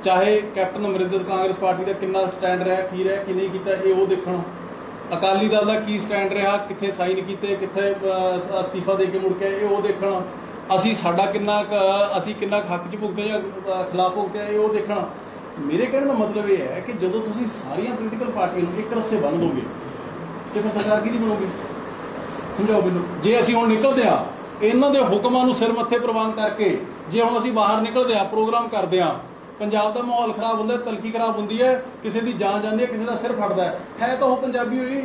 ਚਾਹੇ ਕੈਪਟਨ ਅਮਰਿੰਦਰ ਕਾਂਗਰਸ ਪਾਰਟੀ ਦਾ ਕਿੰਨਾ ਸਟੈਂਡ ਰਿਹਾ, ਕੀ ਰਿਹਾ, ਕੀ ਨਹੀਂ ਕੀਤਾ, ਇਹ ਉਹ ਦੇਖਣ। ਅਕਾਲੀ ਦਲ ਦਾ ਕੀ ਸਟੈਂਡ ਰਿਹਾ, ਕਿੱਥੇ ਸਾਈਨ ਕੀਤੇ, ਕਿੱਥੇ ਅਸਤੀਫਾ ਦੇ ਕੇ ਮੁੜ ਕੇ, ਇਹ ਉਹ ਦੇਖਣ। ਅਸੀਂ ਸਾਡਾ ਕਿੰਨਾ ਅਸੀਂ ਕਿੰਨਾ ਹੱਕ 'ਚ ਭੁਗਤੇ ਜਾਂ ਖਿਲਾਫ ਭੁਗਤੇ, ਇਹ ਉਹ ਦੇਖਣ। ਮੇਰੇ ਕਹਿਣ ਦਾ ਮਤਲਬ ਇਹ ਹੈ ਕਿ ਜਦੋਂ ਤੁਸੀਂ ਸਾਰੀਆਂ ਪੋਲੀਟੀਕਲ ਪਾਰਟੀਆਂ ਨੂੰ ਇੱਕ ਰੱਸੇ ਬੰਨ੍ਹ ਦੋਗੇ ਤੇ ਫਿਰ ਸਰਕਾਰ ਕਿਹਦੀ ਬਣੋਗੇ? ਸਮਝਾਓ ਮੈਨੂੰ। ਜੇ ਅਸੀਂ ਹੁਣ ਨਿਕਲਦੇ ਆ ਇਹਨਾਂ ਦੇ ਹੁਕਮਾਂ ਨੂੰ ਸਿਰ ਮੱਥੇ ਪ੍ਰਵਾਨ ਕਰਕੇ, ਜੇ ਹੁਣ ਅਸੀਂ ਬਾਹਰ ਨਿਕਲਦੇ ਆ, ਪ੍ਰੋਗਰਾਮ ਕਰਦੇ ਆ, ਪੰਜਾਬ ਦਾ ਮਾਹੌਲ ਖਰਾਬ ਹੁੰਦਾ, ਤਲਖੀ ਖਰਾਬ ਹੁੰਦੀ ਹੈ, ਕਿਸੇ ਦੀ ਜਾਨ ਜਾਂਦੀ ਹੈ, ਕਿਸੇ ਦਾ ਸਿਰ ਫਟਦਾ ਹੈ ਤਾਂ ਉਹ ਪੰਜਾਬੀ ਹੋਈ।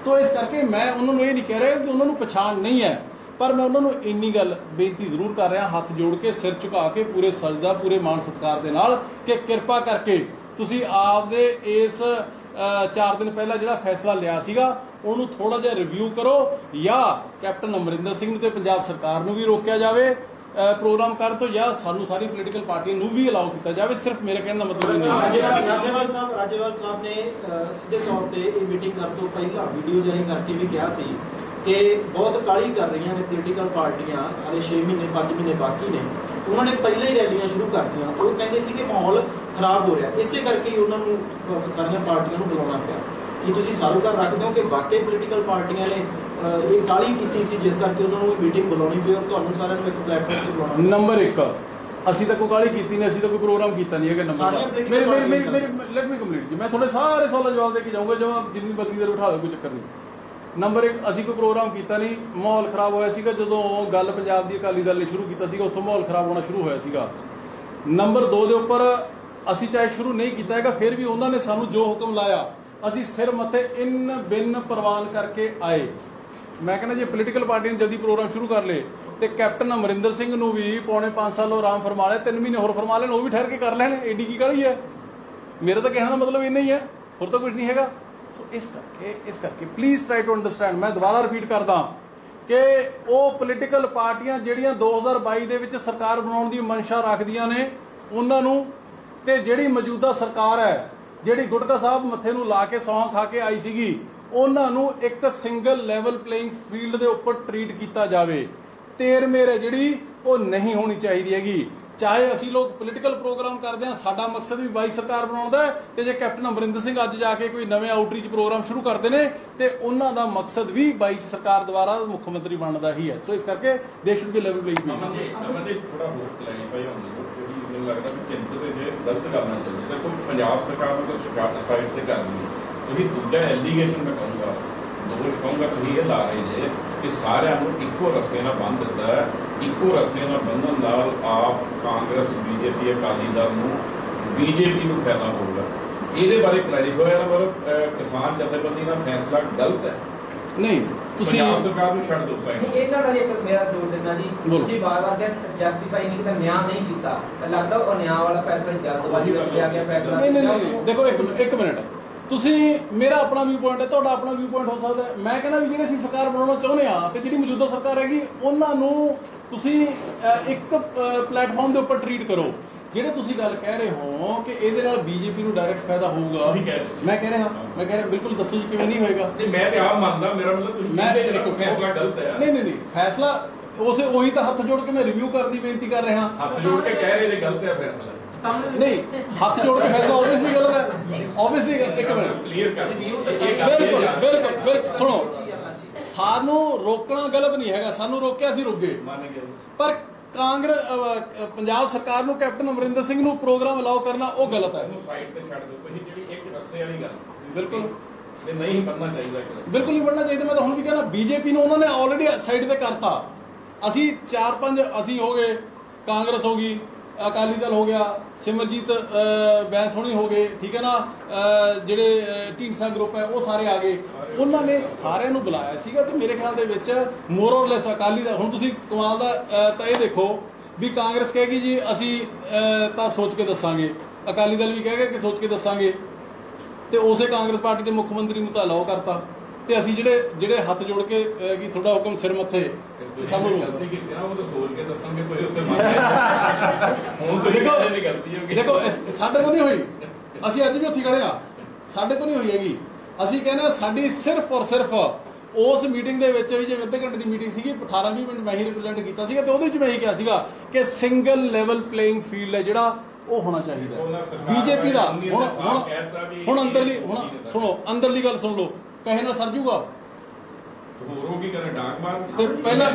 ਸੋ ਇਸ ਕਰਕੇ ਮੈਂ ਉਹਨਾਂ ਨੂੰ ਇਹ ਨਹੀਂ ਕਹਿ ਰਿਹਾ ਕਿ ਉਹਨਾਂ ਨੂੰ ਪਛਾਣ ਨਹੀਂ ਹੈ, ਪਰ ਮੈਂ ਉਹਨਾਂ ਨੂੰ ਇੰਨੀ ਗੱਲ ਬੇਨਤੀ ਜ਼ਰੂਰ ਕਰ ਰਿਹਾ, ਹੱਥ ਜੋੜ ਕੇ, ਸਿਰ ਝੁਕਾ ਕੇ, ਪੂਰੇ ਸਜਦਾ, ਪੂਰੇ ਮਾਣ ਸਤਿਕਾਰ ਦੇ ਨਾਲ, ਕਿ ਕਿਰਪਾ ਕਰਕੇ ਤੁਸੀਂ ਆਪਦੇ ਇਸ 4 ਦਿਨ ਪਹਿਲਾਂ ਜਿਹੜਾ ਫੈਸਲਾ ਲਿਆ ਸੀਗਾ ਉਹਨੂੰ ਥੋੜਾ ਜਿਹਾ ਰਿਵਿਊ ਕਰੋ, ਜਾਂ ਕੈਪਟਨ ਅਮਰਿੰਦਰ ਸਿੰਘ ਨੂੰ ਤੇ ਪੰਜਾਬ ਸਰਕਾਰ ਨੂੰ ਵੀ ਰੋਕਿਆ ਜਾਵੇ ਪ੍ਰੋਗਰਾਮ ਕਰਨ ਤੋਂ, ਜਾਂ ਸਾਨੂੰ ਸਾਰੀ ਪੋਲੀਟੀਕਲ ਪਾਰਟੀਆਂ ਨੂੰ ਵੀ ਅਲਾਉ ਕੀਤਾ ਜਾਵੇ। ਸਿਰਫ ਮੇਰੇ ਕਹਿਣ ਦਾ ਮਤਲਬ ਨਹੀਂ ਹੈ। ਰਾਜੇਵਾਲ ਸਾਹਿਬ ਨੇ ਸਿੱਧੇ ਤੌਰ ਤੇ ਇਹ ਮੀਟਿੰਗ ਕਰਨ ਤੋਂ ਪਹਿਲਾਂ ਵੀਡੀਓ ਜਾਰੀ ਕਰਕੇ ਵੀ ਕਿਹਾ ਸੀ ਕਿ ਬਹੁਤ ਕਾਹਲੀ ਕਰ ਰਹੀਆਂ ਨੇ ਪੋਲੀਟੀਕਲ ਪਾਰਟੀਆਂ, ਹਾਲੇ 6 ਮਹੀਨੇ 5 ਮਹੀਨੇ ਬਾਕੀ ਨੇ। ਉਹਨਾਂ ਨੇ ਪਹਿਲਾਂ ਹੀ ਰੈਲੀਆਂ ਸ਼ੁਰੂ ਕਰਤੀਆਂ। ਉਹ ਕਹਿੰਦੇ ਸੀ ਕਿ ਮਾਹੌਲ ਖਰਾਬ ਹੋ ਰਿਹਾ, ਇਸੇ ਕਰਕੇ ਹੀ ਉਹਨਾਂ ਨੂੰ ਸਾਰੀਆਂ ਪਾਰਟੀਆਂ ਨੂੰ ਬੁਲਾਉਣਾ ਪਿਆ। ਕੀ ਤੁਸੀਂ ਸਾਰੋਕਾਰ ਰੱਖਦੇ ਹੋ ਕਿ ਵਾਕਈ ਪੋਲੀਟੀਕਲ ਪਾਰਟੀਆਂ ਨੇ ਇਹ ਕਾਹਲੀ ਕੀਤੀ ਸੀ ਜਿਸ ਕਰਕੇ ਉਹਨਾਂ ਨੂੰ ਮੀਟਿੰਗ ਬੁਲਾਉਣੀ ਪਈ ਔਰ ਤੁਹਾਨੂੰ ਸਾਰਿਆਂ ਨੂੰ ਇੱਕ ਪਲੇਟਫਾਰਮ ਤੇ ਬੁਲਾਉਣਾ? ਨੰਬਰ 1, ਅਸੀਂ ਤਾਂ ਕੋਈ ਕਾਹਲੀ ਕੀਤੀ ਨਹੀਂ, ਅਸੀਂ ਤਾਂ ਕੋਈ ਪ੍ਰੋਗਰਾਮ ਕੀਤਾ ਨਹੀਂ ਹੈਗਾ। ਨੰਬਰ ਲੈਟ ਮੀ ਕੰਪਲੀਟ ਜੀ, ਮੈਂ ਤੁਹਾਡੇ ਸਾਰੇ ਸਵਾਲਾਂ ਦਾ ਜਵਾਬ ਦੇ ਕੇ ਜਾਊਂਗਾ, ਜਵਾਬ ਜਿੰਨੀ ਮਰਜ਼ੀ ਦੇਰ ਬਿਠਾ ਦਿਓ, ਕੋਈ ਚੱਕਰ ਨਹੀਂ। ਨੰਬਰ 1, ਅਸੀਂ ਕੋਈ ਪ੍ਰੋਗਰਾਮ ਕੀਤਾ ਨਹੀਂ। ਮਾਹੌਲ ਖਰਾਬ ਹੋਇਆ ਸੀਗਾ ਜਦੋਂ ਗੱਲ ਪੰਜਾਬ ਦੀ ਅਕਾਲੀ ਦਲ ਨੇ ਸ਼ੁਰੂ ਕੀਤਾ ਸੀਗਾ, ਉੱਥੋਂ ਮਾਹੌਲ ਖਰਾਬ ਹੋਣਾ ਸ਼ੁਰੂ ਹੋਇਆ ਸੀਗਾ। ਨੰਬਰ 2 ਦੇ ਉੱਪਰ ਅਸੀਂ ਚਾਹੇ ਸ਼ੁਰੂ ਨਹੀਂ ਕੀਤਾ ਹੈਗਾ, ਫਿਰ ਵੀ ਉਹਨਾਂ ਨੇ ਸਾਨੂੰ ਜੋ ਹੁਕਮ ਲਾਇਆ ਅਸੀਂ ਸਿਰ ਮੱਥੇ ਇਨ ਬਿਨ ਪ੍ਰਵਾਨ ਕਰਕੇ ਆਏ। ਮੈਂ ਕਹਿੰਦਾ ਜੇ ਪੋਲੀਟੀਕਲ ਪਾਰਟੀ ਨੇ ਜਲਦੀ ਪ੍ਰੋਗਰਾਮ ਸ਼ੁਰੂ ਕਰ ਲਏ ਤੇ ਕੈਪਟਨ ਅਮਰਿੰਦਰ ਸਿੰਘ ਨੂੰ ਵੀ ਪੌਣੇ 5 ਸਾਲ ਉਹ ਆਰਾਮ ਫਰਮਾ ਲਿਆ, 3 ਮਹੀਨੇ ਹੋਰ ਫਰਮਾ ਲੈਣ, ਉਹ ਵੀ ਠਹਿਰ ਕੇ ਕਰ ਲੈਣ। ਏਡੀ ਕੀ ਕਾਹਲੀ ਹੈ? ਮੇਰਾ ਤਾਂ ਕਹਿਣ ਦਾ ਮਤਲਬ ਇੰਨਾ ਹੀ ਹੈ, ਹੋਰ ਤਾਂ ਕੁਝ ਨਹੀਂ ਹੈਗਾ। ਸੋ ਇਸ ਕਰਕੇ ਪਲੀਜ਼ ਟਰਾਈ ਟੂ ਅੰਡਰਸਟੈਂਡ। ਮੈਂ ਦੁਬਾਰਾ ਰਿਪੀਟ ਕਰਦਾ ਕਿ ਉਹ ਪੋਲੀਟੀਕਲ ਪਾਰਟੀਆਂ ਜਿਹੜੀਆਂ 2022 ਦੇ ਵਿੱਚ ਸਰਕਾਰ ਬਣਾਉਣ ਦੀ ਮਨਸ਼ਾ ਰੱਖਦੀਆਂ ਨੇ, ਉਹਨਾਂ ਨੂੰ, ਤੇ ਜਿਹੜੀ ਮੌਜੂਦਾ ਸਰਕਾਰ ਹੈ ਜਿਹੜੀ ਗੁਟਕਾ ਸਾਹਿਬ ਮੱਥੇ ਨੂੰ ਲਾ ਕੇ ਸੌਂ ਖਾ ਕੇ ਆਈ ਸੀਗੀ, ਉਹਨਾਂ ਨੂੰ ਇੱਕ ਸਿੰਗਲ ਲੈਵਲ ਪਲੇਇੰਗ ਫੀਲਡ ਦੇ ਉੱਪਰ ਟਰੀਟ ਕੀਤਾ ਜਾਵੇ। ਤੇਰ ਮੇਰੇ ਜਿਹੜੀ ਉਹ ਨਹੀਂ ਹੋਣੀ ਚਾਹੀਦੀ ਹੈਗੀ। ਚਾਹੇ ਅਸੀਂ ਲੋਕ ਪੋਲੀਟੀਕਲ ਪ੍ਰੋਗਰਾਮ ਕਰਦੇ ਹਾਂ, ਸਾਡਾ ਮਕਸਦ ਵੀ 22 ਸਰਕਾਰ ਬਣਾਉਣ ਦਾ ਹੈ, ਤੇ ਜੇ ਕੈਪਟਨ ਅਮਰਿੰਦਰ ਸਿੰਘ ਅੱਜ ਜਾ ਕੇ ਕੋਈ ਨਵੇਂ ਆਊਟਰੀਚ ਪ੍ਰੋਗਰਾਮ ਸ਼ੁਰੂ ਕਰਦੇ ਨੇ ਤੇ ਉਹਨਾਂ ਦਾ ਮਕਸਦ ਵੀ 22 ਸਰਕਾਰ ਦੁਆਰਾ ਮੁੱਖ ਮੰਤਰੀ ਬਣਨ ਦਾ ਹੀ ਹੈ। ਸੋ ਇਸ ਕਰਕੇ ਦੇ should be level playing field. ਥੋੜਾ ਹੋਰ ਕਲੈਰੀਫਾਈ ਹੋਣ ਦੀ ਜਿਹੜੀ ਮੈਨੂੰ ਲੱਗਦਾ ਕਿ ਚਿੰਤਤ ਜੇ ਗਲਤ ਕਰਨਾ ਚਾਹੀਦਾ। ਦੇਖੋ ਪੰਜਾਬ ਸਰਕਾਰ ਨੂੰ ਤਾਂ ਸਾਈਡ ਤੇ ਕਰਨੀ, ਤੁਸੀਂ ਦੂਜਾ ਐਲੀਗੇਸ਼ਨ ਮੈਂ ਕਹੂੰਗਾ, ਦੋਸ਼ ਕਹੂੰਗਾ, ਤੁਸੀਂ ਇਹ ਲਾ ਰਹੇ ਜੇ ਕਿ ਸਾਰਿਆਂ ਨੂੰ ਇੱਕੋ ਰਸਤੇ ਨਾਲ ਬੰਨ੍ਹ ਦਿੱਤਾ ਹੈ। ਇੱਕੋ ਰਸਤੇ ਨਾਲ ਬੰਨ੍ਹਣ ਨਾਲ ਆਪ ਕਾਂਗਰਸ, ਬੀਜੇਪੀ, ਅਕਾਲੀ ਦਲ ਨੂੰ, ਬੀਜੇਪੀ ਨੂੰ ਫਾਇਦਾ ਹੋਊਗਾ। ਇਹਦੇ ਬਾਰੇ ਕਲੈਰੀਫਾਈ ਹੋਇਆ, ਮਤਲਬ ਕਿਸਾਨ ਜਥੇਬੰਦੀ ਦਾ ਫੈਸਲਾ ਗਲਤ ਹੈ? ਨਹੀਂ, ਤੁਸੀਂ ਪੰਜਾਬ ਸਰਕਾਰ ਨੂੰ ਛੱਡ ਦਿਓ ਸਾਈਡ। ਇਹ ਤਾਂ ਇੱਕ ਮੇਰਾ ਜੋੜ ਦੇਣਾ ਜੀ, ਤੁਸੀਂ ਵਾਰ-ਵਾਰ ਜਸਟੀਫਾਈ ਨਹੀਂ ਕੀਤਾ, ਨਿਆਂ ਨਹੀਂ ਕੀਤਾ, ਤਾਂ ਲੱਗਦਾ ਉਹ ਨਿਆਂ ਵਾਲਾ ਫੈਸਲਾ ਜਲਦਬਾਜ਼ੀ ਵਿੱਚ ਲਿਆ ਗਿਆ ਫੈਸਲਾ। ਨਹੀਂ, ਦੇਖੋ ਇੱਕ ਮਿੰਟ, ਤੁਸੀਂ ਮੇਰਾ ਆਪਣਾ ਵਿਊ ਪੁਆਇੰਟ ਹੈ, ਤੁਹਾਡਾ ਆਪਣਾ ਵਿਊ ਪੁਆਇੰਟ ਹੋ ਸਕਦਾ ਹੈ। ਮੈਂ ਕਹਿੰਦਾ ਵੀ ਜਿਹੜੇ ਅਸੀਂ ਸਰਕਾਰ ਬਣਾਉਣਾ ਚਾਹੁੰਦੇ ਆ ਤੇ ਜਿਹੜੀ ਮੌਜੂਦਾ ਸਰਕਾਰ ਹੈਗੀ ਉਹਨਾਂ ਨੂੰ ਤੁਸੀਂ ਇੱਕ ਪਲੇਟਫਾਰਮ ਦੇ ਉੱਪਰ ਟਰੀਟ ਕਰੋ। ਜਿਹੜੇ ਤੁਸੀਂ ਗੱਲ ਕਹਿ ਰਹੇ ਹੋ ਕਿ ਇਹਦੇ ਨਾਲ ਬੀਜੇਪੀ ਨੂੰ ਡਾਇਰੈਕਟ ਫਾਇਦਾ ਹੋਊਗਾ, ਮੈਂ ਕਹਿ ਰਿਹਾ ਬਿਲਕੁਲ ਦੱਸੋ ਜੀ ਕਿਵੇਂ ਨਹੀਂ ਹੋਏਗਾ। ਨਹੀਂ, ਮੈਂ ਤੇ ਆਪ ਮੰਨਦਾ, ਮੇਰਾ ਮਤਲਬ ਤੁਸੀਂ ਇੱਕ ਫੈਸਲਾ ਗਲਤ ਹੈ। ਨਹੀਂ, ਫੈਸਲਾ ਉਹੀ ਤਾਂ ਹੱਥ ਜੋੜ ਕੇ ਮੈਂ ਰਿਵਿਊ ਕਰਨ ਦੀ ਬੇਨਤੀ ਕਰ ਰਿਹਾ। ਹੱਥ ਜੋੜ ਕੇ ਕਹਿ ਰਹੇ ਨੇ ਗਲਤ ਹੈ ਫੈਸਲਾ? ਨਹੀਂ, ਹੱਥ ਜੋੜ ਕੇ ਫੈਸਲਾ ਆਬਵੀਅਸਲੀ ਗਲਤ ਹੈ। ਆਬਵੀਅਸਲੀ ਇੱਕ ਮਿੰਟ ਕਲੀਅਰ ਕਰ, ਬਿਲਕੁਲ ਸੁਣੋ, ਸਾਨੂੰ ਰੋਕਣਾ ਗਲਤ ਨਹੀਂ ਹੈਗਾ, ਸਾਨੂੰ ਰੋਕਿਆ ਸੀ, ਰੁਕ ਗਏ। ਮੰਨ ਗਿਆ, ਪਰ ਪੰਜਾਬ ਸਰਕਾਰ ਨੂੰ ਕੈਪਟਨ ਅਮਰਿੰਦਰ ਸਿੰਘ ਨੂੰ ਪ੍ਰੋਗਰਾਮ ਅਲਾਉ ਕਰਨਾ ਉਹ ਗਲਤ ਹੈ। ਉਹਨੂੰ ਸਾਈਡ ਤੇ ਛੱਡ ਦਿਓ। ਤੁਸੀਂ ਜਿਹੜੀ ਇੱਕ ਰਸਤੇ ਵਾਲੀ ਗੱਲ ਬਿਲਕੁਲ ਤੇ ਨਹੀਂ ਬਣਨਾ ਚਾਹੀਦਾ, ਬਿਲਕੁਲ ਨਹੀਂ ਬਣਨਾ ਚਾਹੀਦਾ। ਮੈਂ ਤਾਂ ਹੁਣ ਵੀ ਕਹਿੰਦਾ ਬੀਜੇਪੀ ਨੂੰ ਉਹਨਾਂ ਨੇ ਆਲਰੇਡੀ ਸਾਈਡ ਤੇ ਕਰਤਾ। ਅਸੀਂ 4-5 ਅਸੀਂ ਹੋ ਗਏ, ਕਾਂਗਰਸ ਹੋ ਗਈ, ਅਕਾਲੀ ਦਲ ਹੋ ਗਿਆ, ਸਿਮਰਜੀਤ ਬੈਂਸ ਹੋਣੀ ਹੋ ਗਏ, ਠੀਕ ਹੈ ਨਾ, ਜਿਹੜੇ ਢੀਂਡਸਾ ਗਰੁੱਪ ਹੈ ਉਹ ਸਾਰੇ ਆ ਗਏ। ਉਹਨਾਂ ਨੇ ਸਾਰਿਆਂ ਨੂੰ ਬੁਲਾਇਆ ਸੀਗਾ ਤੇ ਮੇਰੇ ਖਿਆਲ ਦੇ ਵਿੱਚ ਮੋਰ ਔਰ ਲੈਸ ਅਕਾਲੀ ਦਾ, ਹੁਣ ਤੁਸੀਂ ਕਮਾਲ ਦਾ ਤਾਂ ਇਹ ਦੇਖੋ ਵੀ ਕਾਂਗਰਸ ਕਹੇਗੀ ਜੀ ਅਸੀਂ ਤਾਂ ਸੋਚ ਕੇ ਦੱਸਾਂਗੇ, ਅਕਾਲੀ ਦਲ ਵੀ ਕਹੇਗਾ ਕਿ ਸੋਚ ਕੇ ਦੱਸਾਂਗੇ, ਤੇ ਉਸੇ ਕਾਂਗਰਸ ਪਾਰਟੀ ਦੇ ਮੁੱਖ ਮੰਤਰੀ ਨੂੰ ਤਾਂ ਅਲਾਓ ਕਰਤਾ, ਤੇ ਅਸੀਂ ਜਿਹੜੇ ਹੱਥ ਜੋੜ ਕੇ ਕਿ ਤੁਹਾਡਾ ਹੁਕਮ ਸਿਰ ਮੱਥੇ ਸਾਨੂੰ ਗਲਤੀ ਕੀਤੀ ਨਾ, ਉਹ ਤਾਂ ਸੋਚ ਕੇ ਦੱਸਾਂਗੇ ਕੋਈ ਉੱਤੇ ਹੁਣ ਤੁਸੀਂ ਨਹੀਂ ਗਲਤੀ ਹੋਗੀ। ਦੇਖੋ ਸਾਡੇ ਤੋਂ ਨਹੀਂ ਹੋਈ, ਅਸੀਂ ਅੱਜ ਵੀ ਉੱਥੇ ਖੜੇ ਆ, ਸਾਡੇ ਤੋਂ ਨਹੀਂ ਹੋਈ ਹੈਗੀ। ਅਸੀਂ ਕਹਿੰਦੇ ਸਾਡੀ ਸਿਰਫ ਔਰ ਸਿਰਫ ਉਸ ਮੀਟਿੰਗ ਦੇ ਵਿੱਚ ਵੀ, ਜੇ ਅੱਧੇ ਘੰਟੇ ਦੀ ਮੀਟਿੰਗ ਸੀਗੀ, 18-20 ਮਿੰਟ ਮੈਂ ਹੀ ਰਿਪਰੈਜ਼ੈਂਟ ਕੀਤਾ ਸੀਗਾ, ਤੇ ਉਹਦੇ ਵਿੱਚ ਮੈਂ ਇਹ ਕਿਹਾ ਸੀਗਾ ਕਿ ਸਿੰਗਲ ਲੈਵਲ ਪਲੇਇੰਗ ਫੀਲਡ ਹੈ ਜਿਹੜਾ ਉਹ ਹੋਣਾ ਚਾਹੀਦਾ ਬੀਜੇਪੀ ਦਾ। ਹੁਣ ਅੰਦਰਲੀ, ਹੁਣ ਸੁਣੋ ਅੰਦਰਲੀ ਗੱਲ ਸੁਣ ਲਓ, ਕਹੇ ਨਾਲ ਸਰ ਜੂਗਾ ਹੋਰ ਉਹ ਕੀ ਕਰੇ, ਡਾਕ ਮਾਰ ਤੇ ਪਹਿਲਾਂ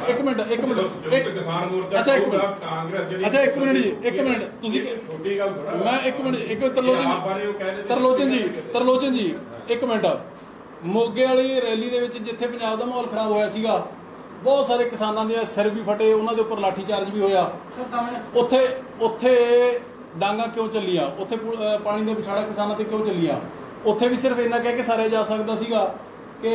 ਇੱਕ ਮਿੰਟ ਕਿਸਾਨ ਮੋਰਚਾ ਅੱਛਾ ਕਾਂਗਰਸ ਜਿਹੜੀ, ਅੱਛਾ ਇੱਕ ਮਿੰਟ ਜੀ, ਇੱਕ ਮਿੰਟ ਤੁਸੀਂ, ਛੋਟੀ ਗੱਲ ਥੋੜਾ, ਮੈਂ ਇੱਕ ਮਿੰਟ ਤਰਲੋਚਨ ਜੀ ਇੱਕ ਮਿੰਟ। ਮੋਗੇ ਵਾਲੀ ਰੈਲੀ ਦੇ ਵਿੱਚ ਜਿੱਥੇ ਪੰਜਾਬ ਦਾ ਮਾਹੌਲ ਖਰਾਬ ਹੋਇਆ ਸੀਗਾ, ਬਹੁਤ ਸਾਰੇ ਕਿਸਾਨਾਂ ਦੇ ਸਿਰ ਵੀ ਫਟੇ, ਉਹਨਾਂ ਦੇ ਉੱਪਰ ਲਾਠੀ ਚਾਰਜ ਵੀ ਹੋਇਆ, ਉੱਥੇ ਡਾਂਗਾ ਕਿਉਂ ਚੱਲੀਆਂ, ਉੱਥੇ ਪਾਣੀ ਦੇ ਵਿਛਾੜਾ ਕਿਸਾਨਾਂ ਤੇ ਕਿਉਂ ਚੱਲੀਆਂ? ਉੱਥੇ ਵੀ ਸਿਰਫ ਇੰਨਾ ਕਹਿ ਕੇ ਸਾਰਿਆ ਜਾ ਸਕਦਾ ਸੀਗਾ ਕਿ